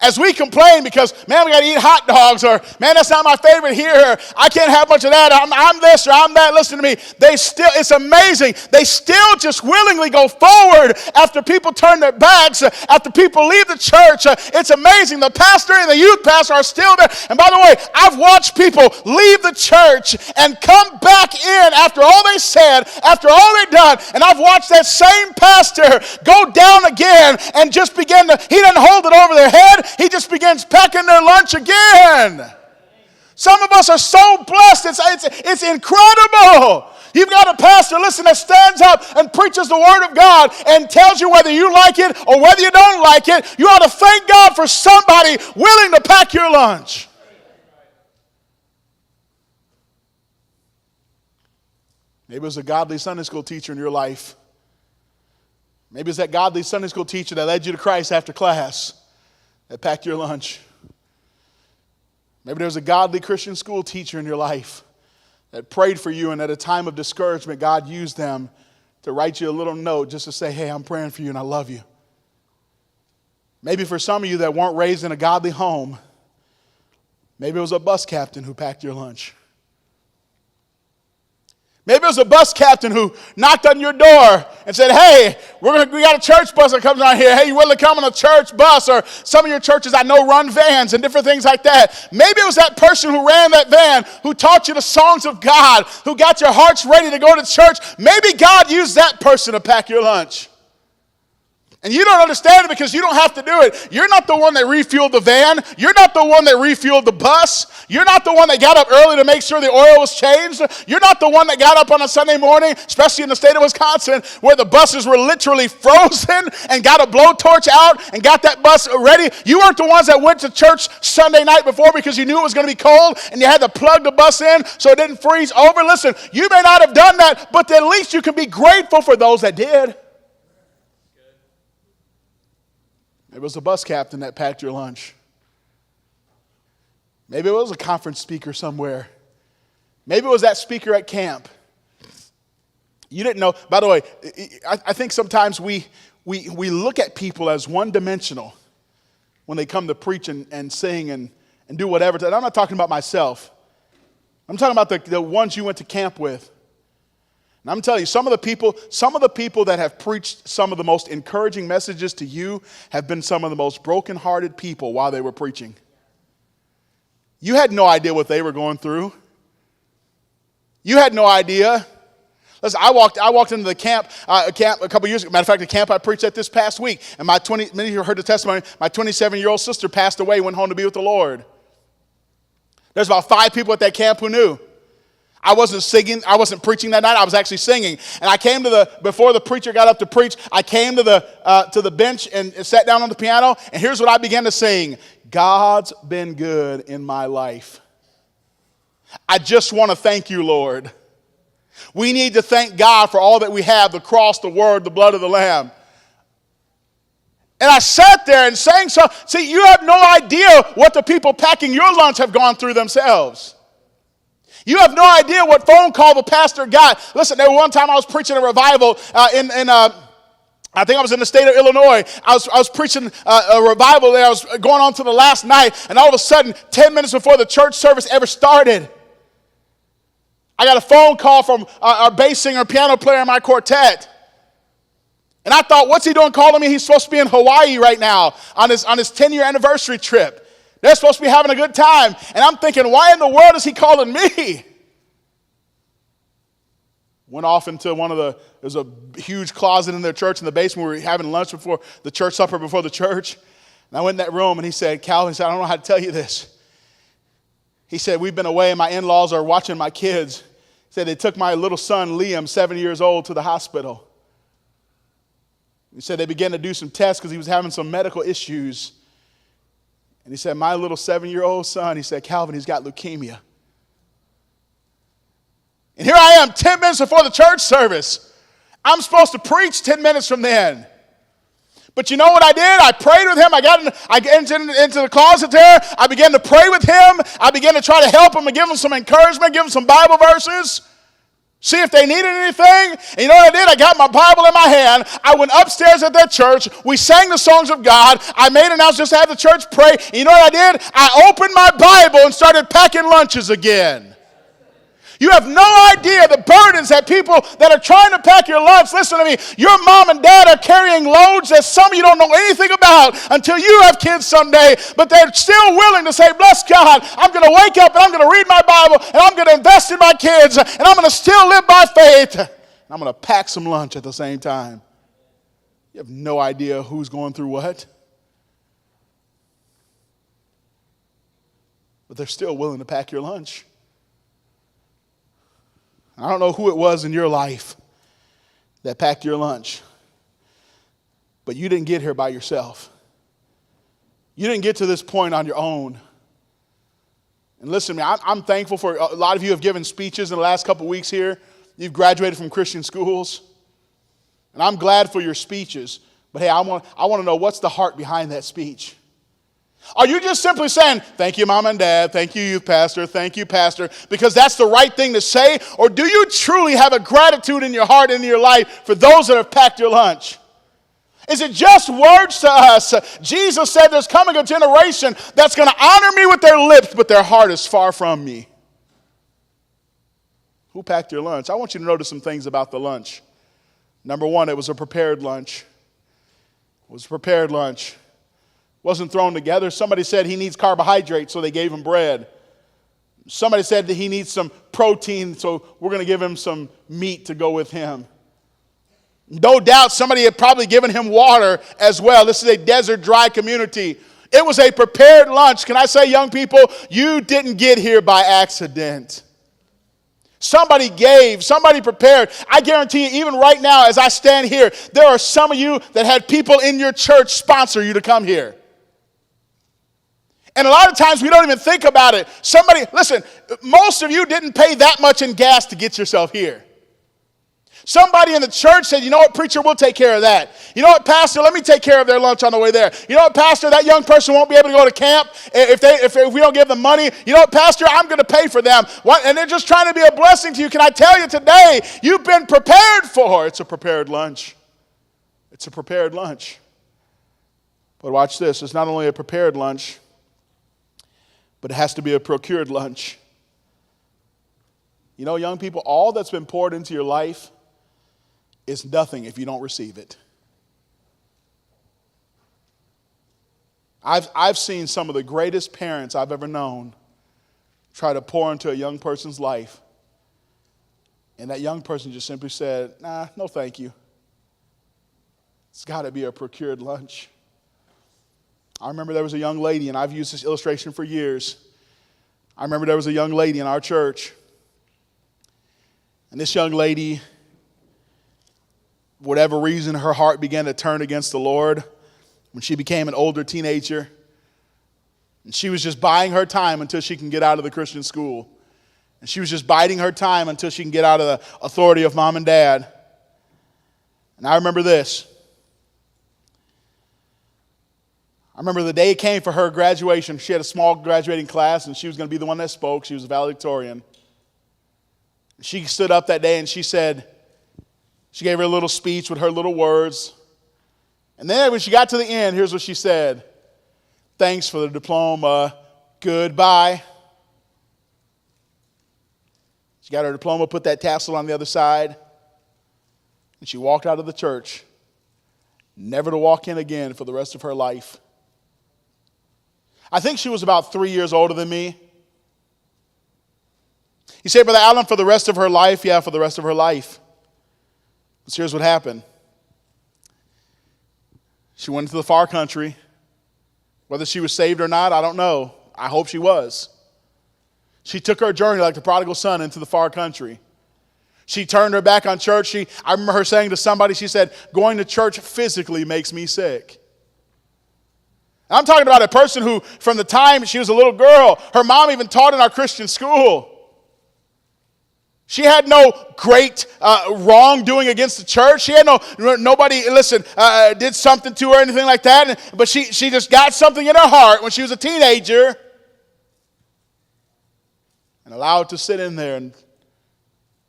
As we complain because, man, we got to eat hot dogs, or, man, that's not my favorite here, or I can't have much of that, I'm this or I'm that, listen to me. It's amazing. They still just willingly go forward after people turn their backs, after people leave the church. It's amazing. The pastor and the youth pastor are still there. And by the way, I've watched people leave the church and come back in after all they said, after all they've done, and I've watched that same pastor go down again and just begin to, he doesn't hold it over their head. He just begins packing their lunch again. Some of us are so blessed. It's incredible. You've got a pastor, listen, that stands up and preaches the word of God and tells you whether you like it or whether you don't like it. You ought to thank God for somebody willing to pack your lunch. Maybe it was a godly Sunday school teacher in your life. Maybe it's that godly Sunday school teacher that led you to Christ after class that packed your lunch. Maybe there was a godly Christian school teacher in your life that prayed for you, and at a time of discouragement, God used them to write you a little note just to say, hey, I'm praying for you and I love you. Maybe for some of you that weren't raised in a godly home, maybe it was a bus captain who packed your lunch. Maybe it was a bus captain who knocked on your door and said, hey, we got a church bus that comes out here. Hey, you willing to come on a church bus? Or some of your churches I know run vans and different things like that. Maybe it was that person who ran that van, who taught you the songs of God, who got your hearts ready to go to church. Maybe God used that person to pack your lunch. And you don't understand it because you don't have to do it. You're not the one that refueled the van. You're not the one that refueled the bus. You're not the one that got up early to make sure the oil was changed. You're not the one that got up on a Sunday morning, especially in the state of Wisconsin, where the buses were literally frozen and got a blowtorch out and got that bus ready. You weren't the ones that went to church Sunday night before because you knew it was going to be cold and you had to plug the bus in so it didn't freeze over. Listen, you may not have done that, but at least you can be grateful for those that did. It was a bus captain that packed your lunch. Maybe it was a conference speaker somewhere. Maybe it was that speaker at camp. You didn't know. By the way, I think sometimes we look at people as one-dimensional when they come to preach and sing and do whatever. And I'm not talking about myself. I'm talking about the ones you went to camp with. And I'm telling you, some of the people that have preached some of the most encouraging messages to you have been some of the most brokenhearted people while they were preaching. You had no idea what they were going through. You had no idea. Listen, I walked into the camp a couple years ago. Matter of fact, the camp I preached at this past week, and many of you heard the testimony, my 27-year-old sister passed away, went home to be with the Lord. There's about 5 people at that camp who knew. I wasn't singing, I wasn't preaching that night, I was actually singing. And I came before the preacher got up to preach, I came to the bench and sat down on the piano, and here's what I began to sing. God's been good in my life. I just want to thank you, Lord. We need to thank God for all that we have, the cross, the word, the blood of the Lamb. And I sat there and sang so. See, you have no idea what the people packing your lunch have gone through themselves. You have no idea what phone call the pastor got. Listen, there was one time I was preaching a revival I think I was in the state of Illinois. I was preaching a revival there. I was going on to the last night, and all of a sudden, 10 minutes before the church service ever started, I got a phone call from our bass singer, piano player in my quartet. And I thought, what's he doing calling me? He's supposed to be in Hawaii right now on his 10-year anniversary trip. They're supposed to be having a good time. And I'm thinking, why in the world is he calling me? Went off into there's a huge closet in their church in the basement. We were having lunch before the church supper before the church. And I went in that room and he said, Calvin, he said, I don't know how to tell you this. He said, we've been away and my in-laws are watching my kids. He said, they took my little son, Liam, 7 years old, to the hospital. He said they began to do some tests because he was having some medical issues. And he said, my little 7-year-old son, he said, Calvin, he's got leukemia. And here I am 10 minutes before the church service. I'm supposed to preach 10 minutes from then. But you know what I did? I prayed with him. I entered into the closet there. I began to pray with him. I began to try to help him and give him some encouragement, give him some Bible verses. See if they needed anything. And you know what I did? I got my Bible in my hand. I went upstairs at that church. We sang the songs of God. I made an announcement just to have the church pray. And you know what I did? I opened my Bible and started packing lunches again. You have no idea the burdens that people that are trying to pack your lunch. Listen to me. Your mom and dad are carrying loads that some of you don't know anything about until you have kids someday. But they're still willing to say, bless God, I'm going to wake up and I'm going to read my Bible and I'm going to invest in my kids and I'm going to still live by faith. And I'm going to pack some lunch at the same time. You have no idea who's going through what. But they're still willing to pack your lunch. I don't know who it was in your life that packed your lunch, but you didn't get here by yourself. You didn't get to this point on your own. And listen to me, I'm thankful for a lot of you have given speeches in the last couple weeks here. you've graduated from Christian schools. And I'm glad for your speeches. But hey, I want to know, what's the heart behind that speech? Are you just simply saying, thank you, Mom and Dad, thank you, youth pastor, thank you, pastor, because that's the right thing to say? Or do you truly have a gratitude in your heart and in your life for those that have packed your lunch? Is it just words to us? Jesus said there's coming a generation that's going to honor me with their lips, but their heart is far from me. Who packed your lunch? I want you to notice some things about the lunch. Number one, it was a prepared lunch. It was a prepared lunch. Wasn't thrown together. Somebody said he needs carbohydrates, so they gave him bread. Somebody said that he needs some protein, so we're going to give him some meat to go with him. No doubt somebody had probably given him water as well. This is a desert dry community. It was a prepared lunch. Can I say, young people, you didn't get here by accident. Somebody gave, somebody prepared. I guarantee you, even right now as I stand here, there are some of you that had people in your church sponsor you to come here. And a lot of times we don't even think about it. Listen, most of you didn't pay that much in gas to get yourself here. Somebody in the church said, you know what, preacher, we'll take care of that. You know what, pastor, let me take care of their lunch on the way there. You know what, pastor, that young person won't be able to go to camp if we don't give them money. You know what, pastor, I'm going to pay for them. And they're just trying to be a blessing to you. Can I tell you today, you've been prepared for. It's a prepared lunch. It's a prepared lunch. But watch this. It's not only a prepared lunch, but it has to be a procured lunch. You know, young people, all that's been poured into your life is nothing if you don't receive it. I've seen some of the greatest parents I've ever known try to pour into a young person's life, and that young person just simply said, nah, no thank you. It's got to be a procured lunch. I remember there was a young lady, and I've used this illustration for years. I remember there was a young lady in our church, and this young lady, for whatever reason, her heart began to turn against the Lord when she became an older teenager. And she was just buying her time until she can get out of the Christian school. And she was just biding her time until she can get out of the authority of mom and dad. And I remember this. I remember the day it came for her graduation. She had a small graduating class, and she was going to be the one that spoke. She was a valedictorian. She stood up that day, and she gave her a little speech with her little words. And then when she got to the end, here's what she said. Thanks for the diploma. Goodbye. She got her diploma, put that tassel on the other side, and she walked out of the church, never to walk in again for the rest of her life. I think she was about 3 years older than me. You say, Brother Allen, for the rest of her life? Yeah, for the rest of her life. So here's what happened. She went into the far country. Whether she was saved or not, I don't know. I hope she was. She took her journey like the prodigal son into the far country. She turned her back on church. I remember her saying to somebody, she said, going to church physically makes me sick. And I'm talking about a person who, from the time she was a little girl, her mom even taught in our Christian school. She had no great wrongdoing against the church. She had nobody, did something to her or anything like that. But she just got something in her heart when she was a teenager and allowed it to sit in there. And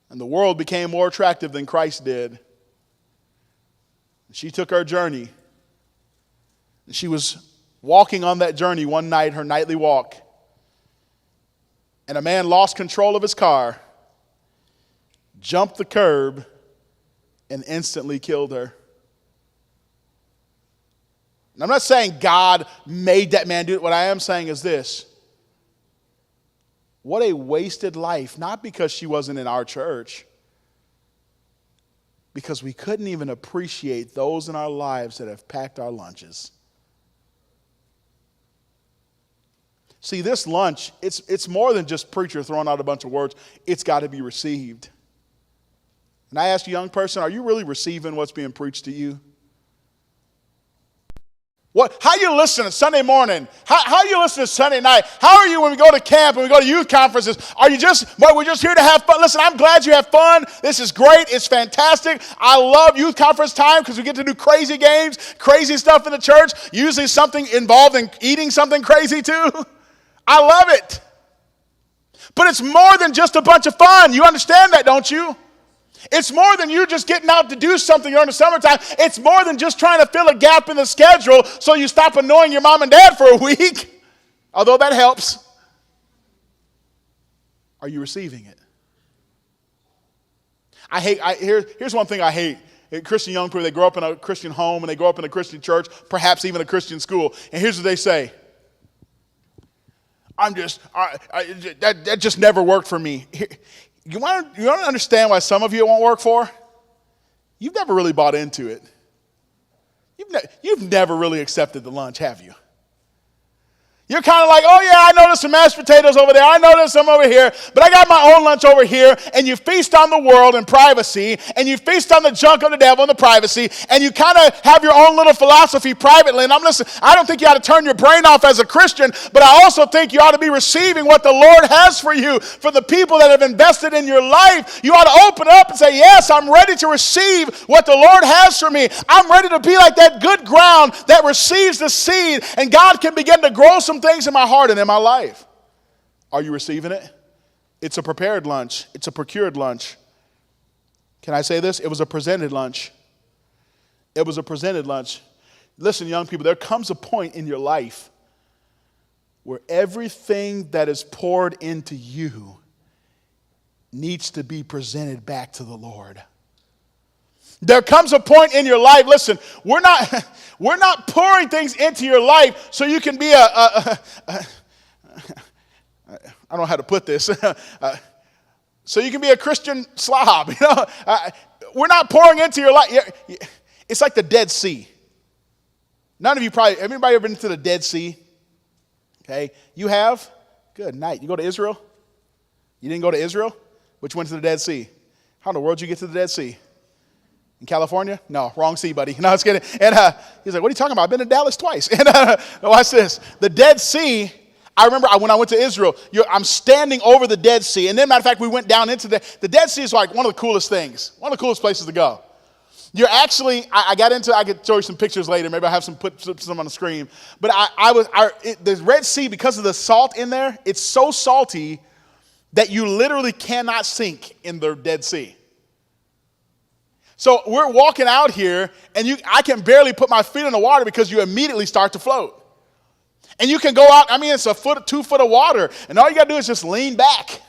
the world became more attractive than Christ did. She took her journey. And she was walking on that journey one night, her nightly walk. And a man lost control of his car, jumped the curb, and instantly killed her. And I'm not saying God made that man do it. What I am saying is this. What a wasted life, not because she wasn't in our church, because we couldn't even appreciate those in our lives that have packed our lunches. See, this lunch, it's more than just preacher throwing out a bunch of words. It's got to be received. And I ask you, young person, are you really receiving what's being preached to you? How you listening Sunday morning? How you listening Sunday night? How are you when we go to camp and we go to youth conferences? Are you just, boy, we're just here to have fun? Listen, I'm glad you have fun. This is great. It's fantastic. I love youth conference time because we get to do crazy games, crazy stuff in the church, usually something involved in eating something crazy too. I love it. But it's more than just a bunch of fun. You understand that, don't you? It's more than you just getting out to do something during the summertime. It's more than just trying to fill a gap in the schedule so you stop annoying your mom and dad for a week, although that helps. Are you receiving it? Here's one thing I hate. Christian young people, they grow up in a Christian home and they grow up in a Christian church, perhaps even a Christian school. And here's what they say. That just never worked for me. You want to understand why some of you it won't work for? You've never really bought into it. You've never really accepted the lunch, have you? You're kind of like, oh yeah, I know there's some mashed potatoes over there. I know there's some over here, but I got my own lunch over here. And you feast on the world in privacy, and you feast on the junk of the devil in the privacy, and you kind of have your own little philosophy privately. And I don't think you ought to turn your brain off as a Christian, but I also think you ought to be receiving what the Lord has for you, for the people that have invested in your life. You ought to open up and say, yes, I'm ready to receive what the Lord has for me. I'm ready to be like that good ground that receives the seed, and God can begin to grow some things in my heart and in my life. Are you receiving it? It's a prepared lunch. It's a procured lunch. Can I say this? It was a presented lunch. It was a presented lunch. Listen, young people, there comes a point in your life where everything that is poured into you needs to be presented back to the Lord. There comes a point in your life, listen, we're not pouring things into your life so you can be I don't know how to put this, so you can be a Christian slob. We're not pouring into your life. It's like the Dead Sea. None of you probably, have anybody ever been to the Dead Sea? Okay, you have? Good night. You go to Israel? You didn't go to Israel? Which went to the Dead Sea? How in the world did you get to the Dead Sea? In California? No, wrong sea, buddy. No, I was kidding. And he's like, what are you talking about? I've been to Dallas twice. And watch this. The Dead Sea, I remember when I went to Israel, I'm standing over the Dead Sea. And then, matter of fact, we went down into the Dead Sea is like one of the coolest things, one of the coolest places to go. You're actually, I could show you some pictures later. Maybe I'll have put some on the screen. But the Red Sea, because of the salt in there, it's so salty that you literally cannot sink in the Dead Sea. So we're walking out here, and I can barely put my feet in the water because you immediately start to float. And you can go out, it's 2 foot of water, and all you got to do is just lean back.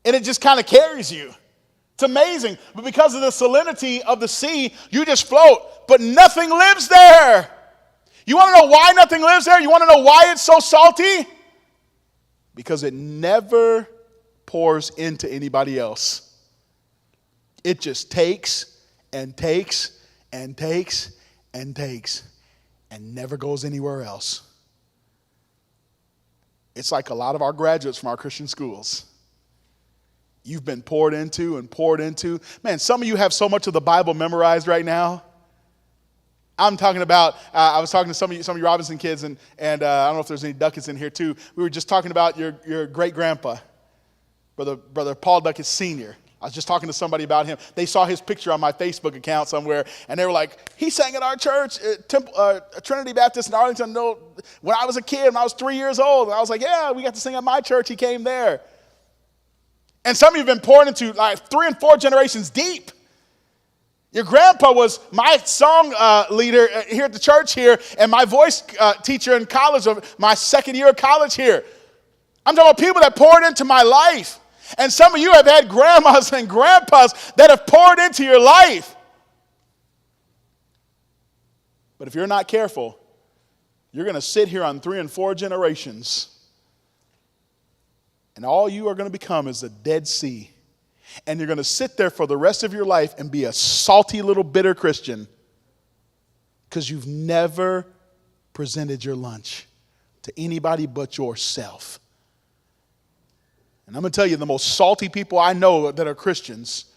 And it just kind of carries you. It's amazing. But because of the salinity of the sea, you just float. But nothing lives there. You want to know why nothing lives there? You want to know why it's so salty? Because it never pours into anybody else. It just takes and takes and takes and takes and never goes anywhere else. It's like a lot of our graduates from our Christian schools. You've been poured into and poured into. Man, some of you have so much of the Bible memorized right now. I'm talking about, I was talking to some of you Robinson kids, and I don't know if there's any Duckets in here too. We were just talking about your great-grandpa, Brother Paul Duckett Sr. I was just talking to somebody about him. They saw his picture on my Facebook account somewhere, and they were like, he sang at our church, Trinity Baptist in Arlington, when I was a kid, when I was 3 years old. And I was like, yeah, we got to sing at my church. He came there. And some of you have been poured into like 3 and 4 generations deep. Your grandpa was my song leader here at the church here, and my voice teacher in college, my second year of college here. I'm talking about people that poured into my life. And some of you have had grandmas and grandpas that have poured into your life. But if you're not careful, you're going to sit here on 3 and 4 generations, and all you are going to become is a Dead Sea. And you're going to sit there for the rest of your life and be a salty little bitter Christian because you've never presented your lunch to anybody but yourself. And I'm going to tell you, the most salty people I know that are Christians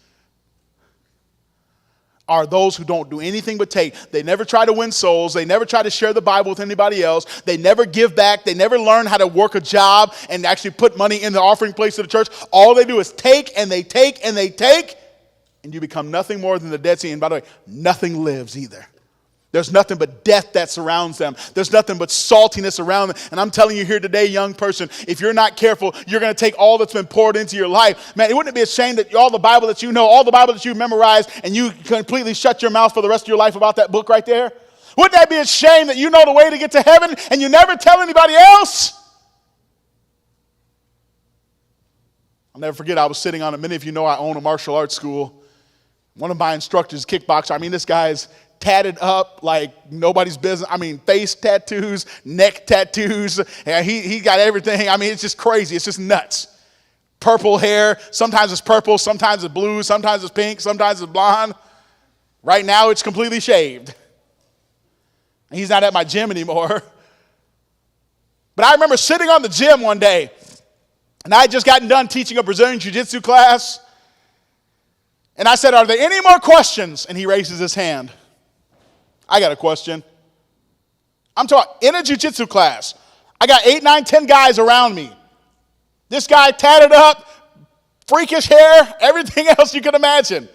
are those who don't do anything but take. They never try to win souls. They never try to share the Bible with anybody else. They never give back. They never learn how to work a job and actually put money in the offering place of the church. All they do is take and they take and they take, and you become nothing more than the Dead Sea. And by the way, nothing lives either. There's nothing but death that surrounds them. There's nothing but saltiness around them. And I'm telling you here today, young person, if you're not careful, you're going to take all that's been poured into your life. Man, wouldn't it be a shame that all the Bible that you know, all the Bible that you memorized, and you completely shut your mouth for the rest of your life about that book right there? Wouldn't that be a shame that you know the way to get to heaven and you never tell anybody else? I'll never forget, I was sitting on it. Many of you know I own a martial arts school. One of my instructors, kickboxer, I mean, this guy's tatted up like nobody's business. I mean, face tattoos, neck tattoos. And he got everything. I mean, it's just crazy. It's just nuts. Purple hair. Sometimes it's purple. Sometimes it's blue. Sometimes it's pink. Sometimes it's blonde. Right now, it's completely shaved. He's not at my gym anymore. But I remember sitting on the gym one day, and I had just gotten done teaching a Brazilian Jiu-Jitsu class. And I said, "Are there any more questions?" And he raises his hand. I got a question. I'm talking in a jiu-jitsu class. I got 8, 9, 10 guys around me. This guy tatted up, freakish hair, everything else you could imagine.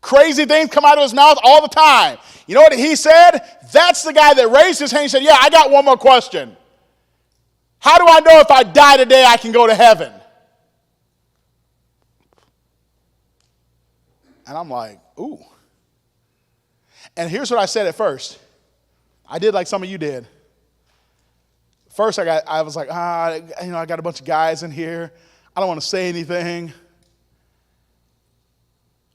Crazy things come out of his mouth all the time. You know what he said? That's the guy that raised his hand and said, "Yeah, I got one more question. How do I know if I die today I can go to heaven?" And I'm like, ooh. And here's what I said at first. I did like some of you did. First, I was like, I got a bunch of guys in here. I don't want to say anything.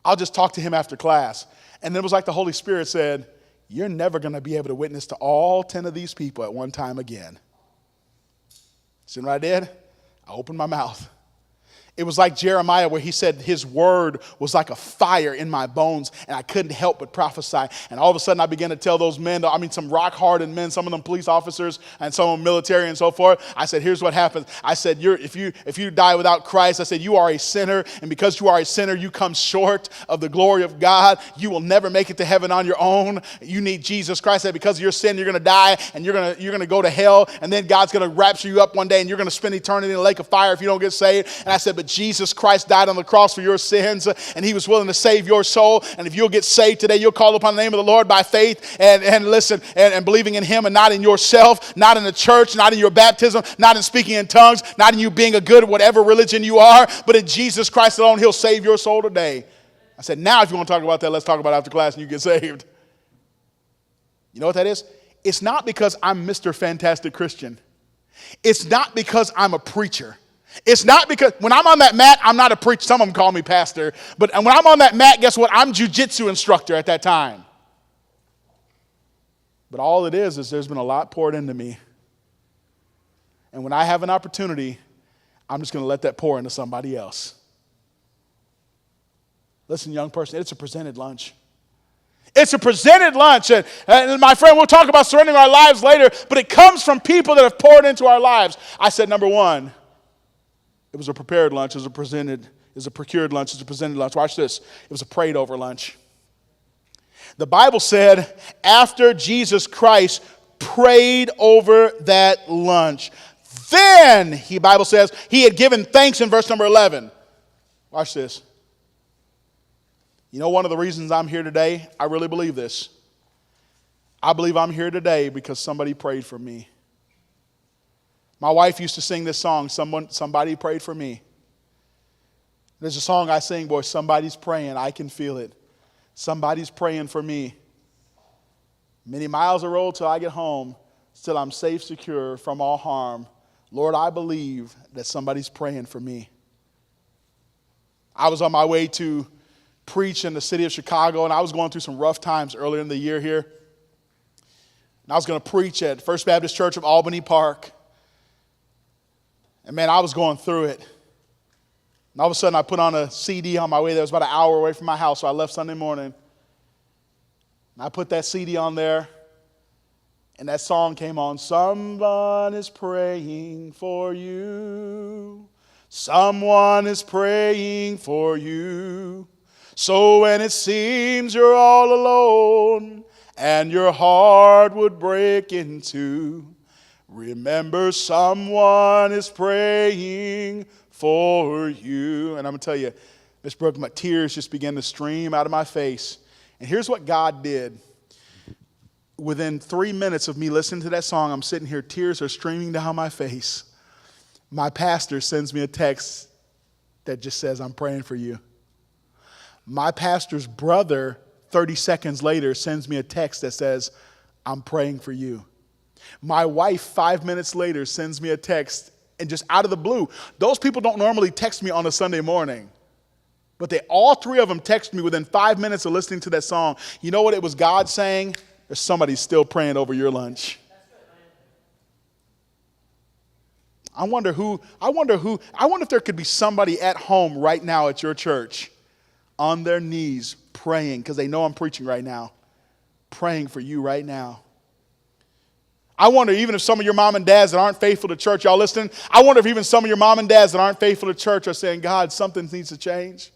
I'll just talk to him after class. And then it was like the Holy Spirit said, "You're never going to be able to witness to all 10 of these people at one time again." See what I did? I opened my mouth. It was like Jeremiah where he said his word was like a fire in my bones and I couldn't help but prophesy. And all of a sudden I began to tell those men, some rock-hardened men, some of them police officers and some of them military and so forth. I said, here's what happens. I said, if you die without Christ, I said, you are a sinner. And because you are a sinner, you come short of the glory of God. You will never make it to heaven on your own. You need Jesus Christ. I said, because of your sin, you're going to die and you're going to go to hell. And then God's going to rapture you up one day and you're going to spend eternity in a lake of fire if you don't get saved. And I said, but Jesus Christ died on the cross for your sins and he was willing to save your soul. And if you'll get saved today, you'll call upon the name of the Lord by faith and listen and believing in him and not in yourself, not in the church, not in your baptism, not in speaking in tongues, not in you being a good whatever religion you are, but in Jesus Christ alone, he'll save your soul today. I said, now if you want to talk about that, let's talk about it after class and you get saved. You know what that is? It's not because I'm Mr. Fantastic Christian. It's not because I'm a preacher. It's not because when I'm on that mat, I'm not a preacher. Some of them call me pastor. But when I'm on that mat, guess what? I'm jiu-jitsu instructor at that time. But all it is there's been a lot poured into me. And when I have an opportunity, I'm just going to let that pour into somebody else. Listen, young person, it's a presented lunch. It's a presented lunch. And my friend, we'll talk about surrendering our lives later, but it comes from people that have poured into our lives. I said, number one, it was a prepared lunch. It was a procured lunch. It was a presented lunch. Watch this. It was a prayed over lunch. The Bible said after Jesus Christ prayed over that lunch, then, the Bible says, he had given thanks in verse number 11. Watch this. You know one of the reasons I'm here today? I really believe this. I believe I'm here today because somebody prayed for me. My wife used to sing this song, Somebody Prayed for Me. There's a song I sing, boy, somebody's praying, I can feel it. Somebody's praying for me. Many miles a road till I get home, still I'm safe, secure from all harm. Lord, I believe that somebody's praying for me. I was on my way to preach in the city of Chicago, and I was going through some rough times earlier in the year here. And I was going to preach at First Baptist Church of Albany Park. And man, I was going through it. And all of a sudden, I put on a CD on my way there. It was about an hour away from my house, so I left Sunday morning. And I put that CD on there, and that song came on. Someone is praying for you. Someone is praying for you. So when it seems you're all alone and your heart would break in two, remember someone is praying for you. And I'm going to tell you, Miss Brooke, my tears just began to stream out of my face. And here's what God did. Within 3 minutes of me listening to that song, I'm sitting here, tears are streaming down my face. My pastor sends me a text that just says, I'm praying for you. My pastor's brother, 30 seconds later, sends me a text that says, I'm praying for you. My wife, 5 minutes later, sends me a text, and just out of the blue, those people don't normally text me on a Sunday morning, but all three of them text me within 5 minutes of listening to that song. You know what it was God saying? There's somebody still praying over your lunch. I wonder if there could be somebody at home right now at your church on their knees praying, because they know I'm preaching right now, praying for you right now. I wonder even if some of your mom and dads that aren't faithful to church, y'all listening, I wonder if even some of your mom and dads that aren't faithful to church are saying, God, something needs to change.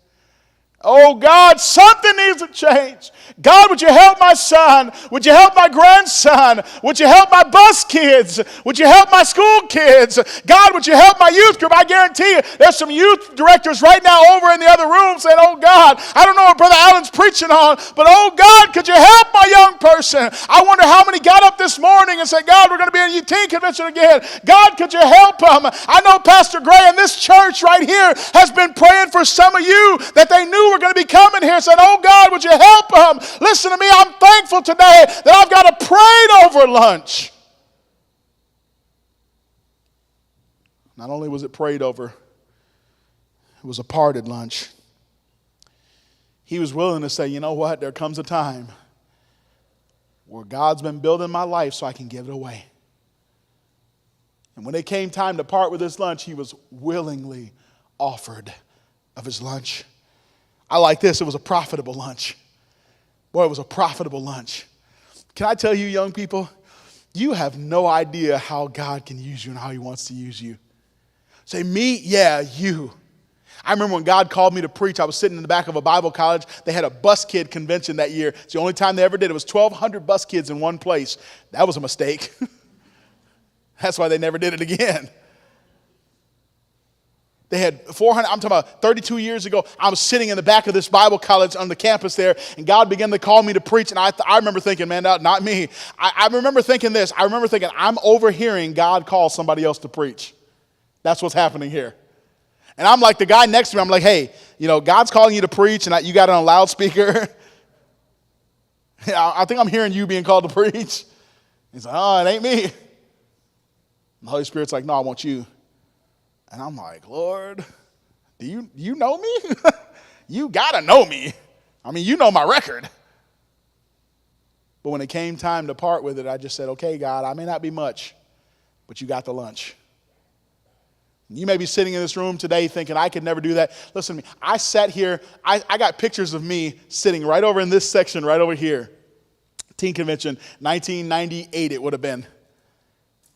Oh, God, something needs to change. God, would you help my son? Would you help my grandson? Would you help my bus kids? Would you help my school kids? God, would you help my youth group? I guarantee you, there's some youth directors right now over in the other room saying, oh, God, I don't know what Brother Allen's preaching on, but oh, God, could you help my young person? I wonder how many got up this morning and said, God, we're going to be in a teen convention again. God, could you help them? I know Pastor Gray and this church right here has been praying for some of you that they knew were going to be coming here, said, oh God, would you help them? Listen to me, I'm thankful today that I've got a prayed over lunch. Not only was it prayed over, it was a parted lunch. He was willing to say, you know what, there comes a time where God's been building my life so I can give it away. And when it came time to part with his lunch, he was willingly offered of his lunch. I like this. It was a profitable lunch. Boy, it was a profitable lunch. Can I tell you, young people, you have no idea how God can use you and how he wants to use you. Say, me? Yeah, you. I remember when God called me to preach, I was sitting in the back of a Bible college. They had a bus kid convention that year. It's the only time they ever did. It was 1,200 bus kids in one place. That was a mistake. That's why they never did it again. They had 400, I'm talking about 32 years ago, I was sitting in the back of this Bible college on the campus there, and God began to call me to preach, and I remember thinking, man, not me. I remember thinking this. I remember thinking, I'm overhearing God call somebody else to preach. That's what's happening here. And I'm like the guy next to me, I'm like, hey, you know, God's calling you to preach, and you got it on loudspeaker. I think I'm hearing you being called to preach. He's like, oh, it ain't me. And the Holy Spirit's like, no, I want you. And I'm like, Lord, do you know me? You got to know me. I mean, you know my record. But when it came time to part with it, I just said, okay, God, I may not be much, but you got the lunch. You may be sitting in this room today thinking, I could never do that. Listen to me. I sat here. I got pictures of me sitting right over in this section right over here. Teen Convention, 1998 it would have been.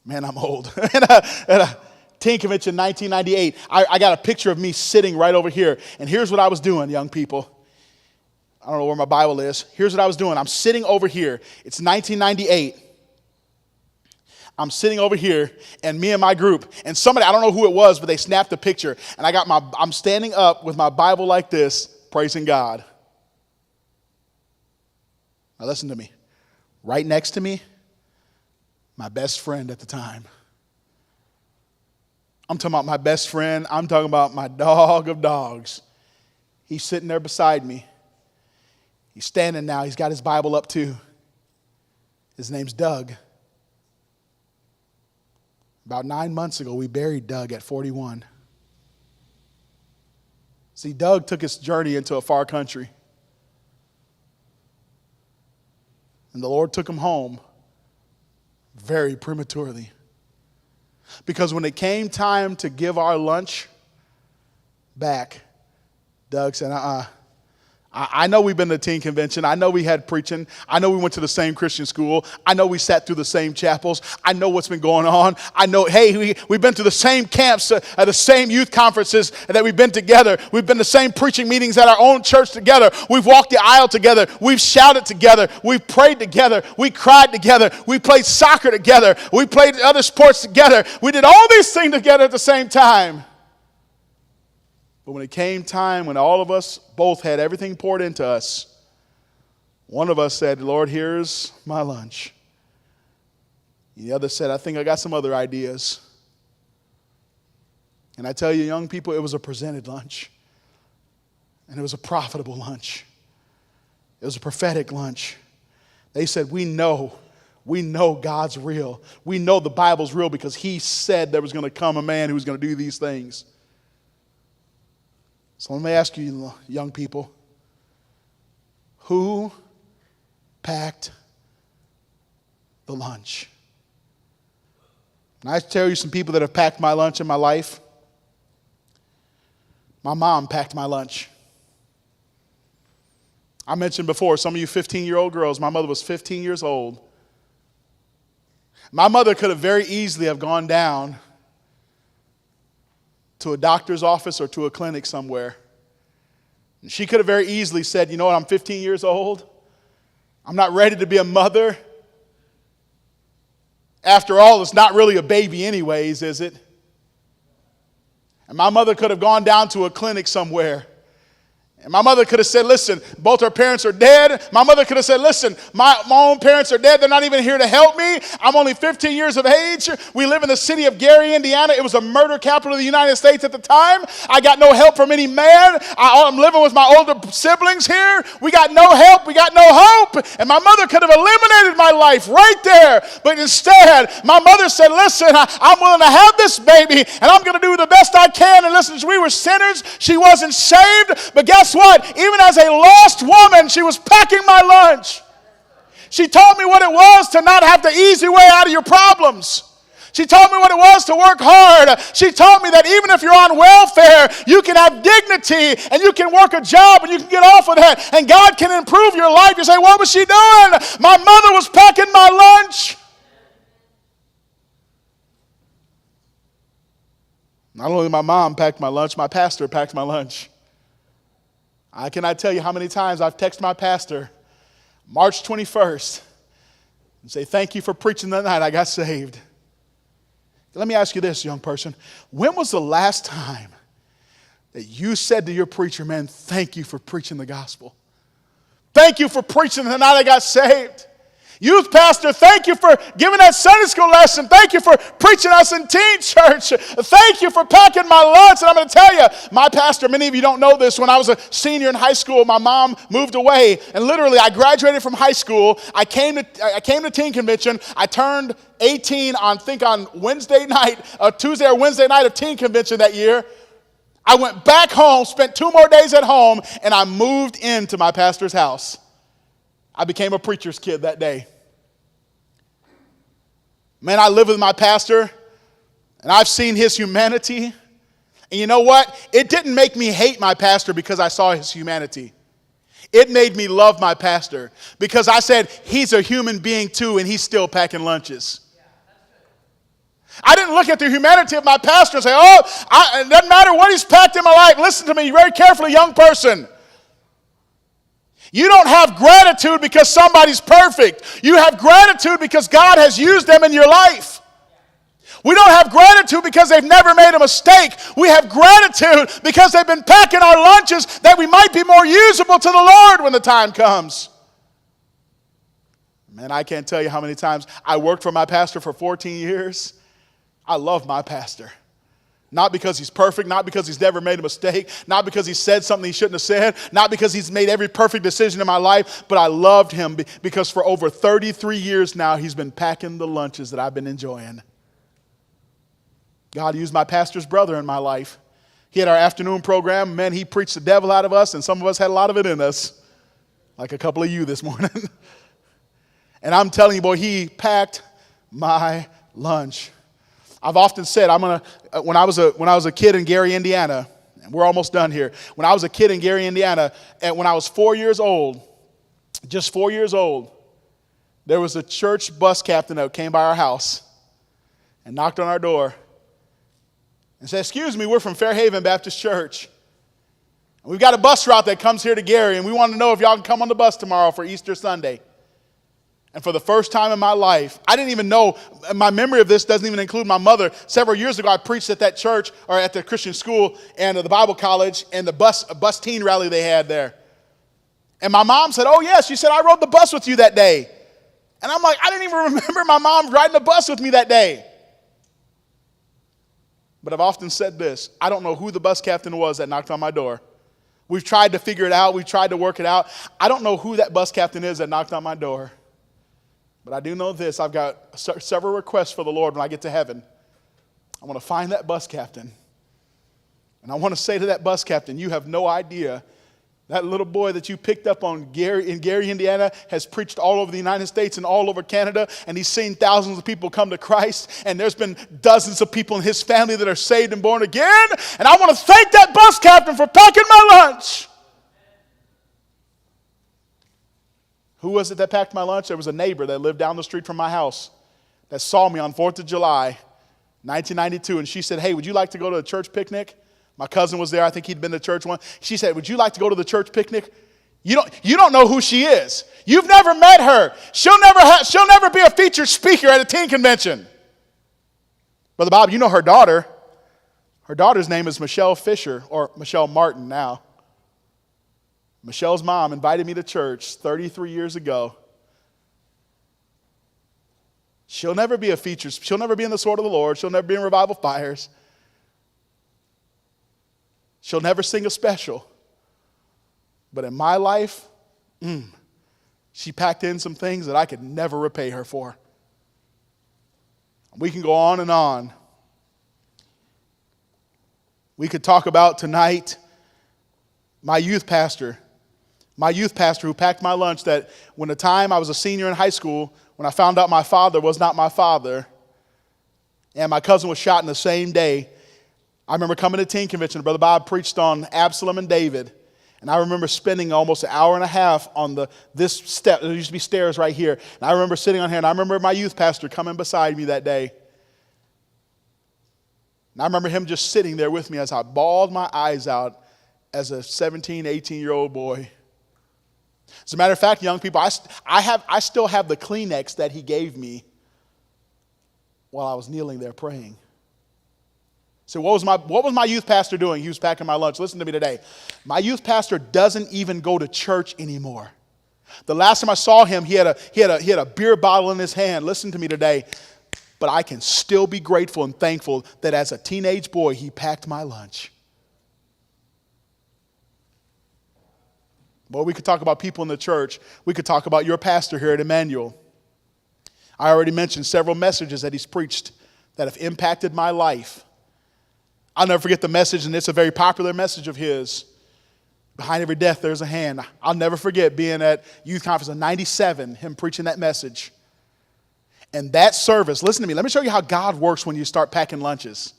Man, I'm old. Teen Convention, 1998. I got a picture of me sitting right over here. And here's what I was doing, young people. I don't know where my Bible is. Here's what I was doing. I'm sitting over here. It's 1998. I'm sitting over here, and me and my group, and somebody, I don't know who it was, but they snapped a picture. And I'm standing up with my Bible like this, praising God. Now listen to me. Right next to me, my best friend at the time. I'm talking about my best friend. I'm talking about my dog of dogs. He's sitting there beside me. He's standing now. He's got his Bible up too. His name's Doug. About 9 months ago, we buried Doug at 41. See, Doug took his journey into a far country. And the Lord took him home very prematurely. Because when it came time to give our lunch back, Doug said, I know we've been to teen convention. I know we had preaching. I know we went to the same Christian school. I know we sat through the same chapels. I know what's been going on. I know, hey, we've been to the same camps, at the same youth conferences that we've been together. We've been to the same preaching meetings at our own church together. We've walked the aisle together. We've shouted together. We've prayed together. We cried together. We played soccer together. We played other sports together. We did all these things together at the same time. But when it came time when all of us both had everything poured into us, one of us said, Lord, here's my lunch. The other said, I think I got some other ideas. And I tell you, young people, it was a presented lunch. And it was a profitable lunch. It was a prophetic lunch. They said, we know God's real. We know the Bible's real because he said there was going to come a man who was going to do these things. So let me ask you, young people, who packed the lunch? And I tell you some people that have packed my lunch in my life. My mom packed my lunch. I mentioned before, some of you 15-year-old girls, my mother was 15 years old. My mother could have very easily have gone down to a doctor's office or to a clinic somewhere. And she could have very easily said, you know what, I'm 15 years old. I'm not ready to be a mother. After all, it's not really a baby anyways, is it? And my mother could have gone down to a clinic somewhere. And my mother could have said, listen, both her parents are dead. My mother could have said, listen, my own parents are dead. They're not even here to help me. I'm only 15 years of age. We live in the city of Gary, Indiana. It was a murder capital of the United States at the time. I got no help from any man. I'm living with my older siblings here. We got no help. We got no hope. And my mother could have eliminated my life right there. But instead, my mother said, listen, I'm willing to have this baby, and I'm going to do the best I can. And listen, we were sinners. She wasn't saved. But guess what? Even as a lost woman, she was packing my lunch. She told me what it was to not have the easy way out of your problems. She told me what it was to work hard. She told me that even if you're on welfare, you can have dignity and you can work a job and you can get off of that and God can improve your life. You say, what was she doing? My mother was packing my lunch. Not only my mom packed my lunch, my pastor packed my lunch. I cannot tell you how many times I've texted my pastor March 21st and say, thank you for preaching that night I got saved. Let me ask you this, young person. When was the last time that you said to your preacher, man, thank you for preaching the gospel? Thank you for preaching the night I got saved. Youth pastor, thank you for giving that Sunday school lesson. Thank you for preaching us in teen church. Thank you for packing my lunch. And I'm going to tell you, my pastor, many of you don't know this, when I was a senior in high school, my mom moved away. And literally, I graduated from high school. I came to teen convention. I turned 18 on Wednesday night, Tuesday or Wednesday night of teen convention that year. I went back home, spent 2 more days at home, and I moved into my pastor's house. I became a preacher's kid that day. Man, I live with my pastor, and I've seen his humanity. And you know what? It didn't make me hate my pastor because I saw his humanity. It made me love my pastor because I said, he's a human being too, and he's still packing lunches. I didn't look at the humanity of my pastor and say, it doesn't matter what he's packed in my life. Listen to me very carefully, young person. You don't have gratitude because somebody's perfect. You have gratitude because God has used them in your life. We don't have gratitude because they've never made a mistake. We have gratitude because they've been packing our lunches that we might be more usable to the Lord when the time comes. Man, I can't tell you how many times I worked for my pastor for 14 years. I love my pastor. Not because he's perfect, not because he's never made a mistake, not because he said something he shouldn't have said, not because he's made every perfect decision in my life, but I loved him because for over 33 years now, he's been packing the lunches that I've been enjoying. God used my pastor's brother in my life. He had our afternoon program. Man, he preached the devil out of us, and some of us had a lot of it in us, like a couple of you this morning. And I'm telling you, boy, he packed my lunch. I've often said when I was a kid in Gary, Indiana, And we're almost done here. When I was a kid in Gary, Indiana, and when I was 4 years old, just 4 years old, there was a church bus captain that came by our house and knocked on our door and said, "Excuse me, we're from Fairhaven Baptist Church. And we've got a bus route that comes here to Gary, and we want to know if y'all can come on the bus tomorrow for Easter Sunday." And for the first time in my life, I didn't even know, my memory of this doesn't even include my mother. Several years ago, I preached at that church, or at the Christian school, and the Bible college, and the bus teen rally they had there. And my mom said, "Oh, yes," she said, "I rode the bus with you that day." And I'm like, I didn't even remember my mom riding the bus with me that day. But I've often said this, I don't know who the bus captain was that knocked on my door. We've tried to figure it out. We've tried to work it out. I don't know who that bus captain is that knocked on my door. But I do know this. I've got several requests for the Lord when I get to heaven. I want to find that bus captain. And I want to say to that bus captain, you have no idea. That little boy that you picked up in Gary, Indiana, has preached all over the United States and all over Canada, and he's seen thousands of people come to Christ, and there's been dozens of people in his family that are saved and born again, and I want to thank that bus captain for packing my lunch. Who was it that packed my lunch? There was a neighbor that lived down the street from my house that saw me on 4th of July, 1992, and she said, "Hey, would you like to go to a church picnic?" My cousin was there. I think he'd been to church once. She said, "Would you like to go to the church picnic?" You don't know who she is. You've never met her. She'll never be a featured speaker at a teen convention. Brother Bob, you know her daughter. Her daughter's name is Michelle Fisher, or Michelle Martin now. Michelle's mom invited me to church 33 years ago. She'll never be a feature. She'll never be in the Sword of the Lord. She'll never be in Revival Fires. She'll never sing a special. But in my life, she packed in some things that I could never repay her for. We can go on and on. We could talk about tonight my youth pastor who packed my lunch, that when the time I was a senior in high school, when I found out my father was not my father, and my cousin was shot in the same day, I remember coming to teen convention. Brother Bob preached on Absalom and David, and I remember spending almost an hour and a half on this step. There used to be stairs right here, and I remember sitting on here, and I remember my youth pastor coming beside me that day. And I remember him just sitting there with me as I bawled my eyes out as a 17, 18-year-old boy. As a matter of fact, young people, I still have the Kleenex that he gave me while I was kneeling there praying. So what was my youth pastor doing? He was packing my lunch. Listen to me today. My youth pastor doesn't even go to church anymore. The last time I saw him, he had a beer bottle in his hand. Listen to me today. But I can still be grateful and thankful that as a teenage boy, he packed my lunch. Boy, we could talk about people in the church. We could talk about your pastor here at Emmanuel. I already mentioned several messages that he's preached that have impacted my life. I'll never forget the message, and it's a very popular message of his. Behind every death, there's a hand. I'll never forget being at youth conference in 97, him preaching that message. And that service, listen to me, let me show you how God works when you start packing lunches.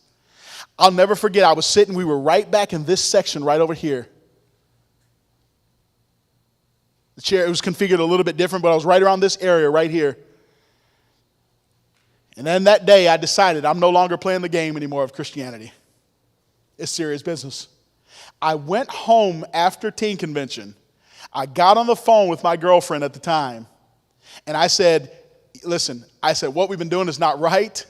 I'll never forget, we were right back in this section right over here. The chair, it was configured a little bit different, but I was right around this area right here. And then that day, I decided I'm no longer playing the game anymore of Christianity. It's serious business. I went home after teen convention. I got on the phone with my girlfriend at the time, and I said, listen, what we've been doing is not right.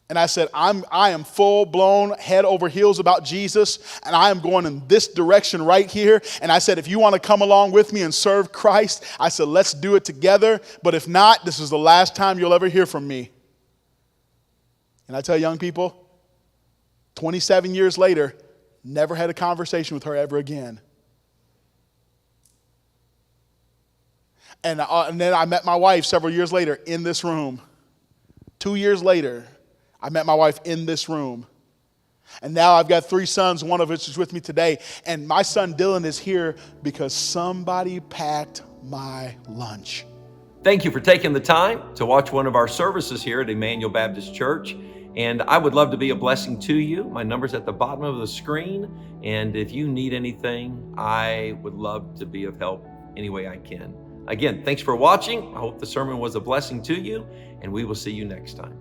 And I said, I am full-blown head over heels about Jesus, and I am going in this direction right here. And I said, if you want to come along with me and serve Christ, I said, let's do it together. But if not, this is the last time you'll ever hear from me. And I tell young people, 27 years later, never had a conversation with her ever again. And then I met my wife several years later in this room. 2 years later, I met my wife in this room. And now I've got 3 sons, one of which is with me today. And my son Dylan is here because somebody packed my lunch. Thank you for taking the time to watch one of our services here at Emmanuel Baptist Church. And I would love to be a blessing to you. My number's at the bottom of the screen. And if you need anything, I would love to be of help any way I can. Again, thanks for watching. I hope the sermon was a blessing to you, and we will see you next time.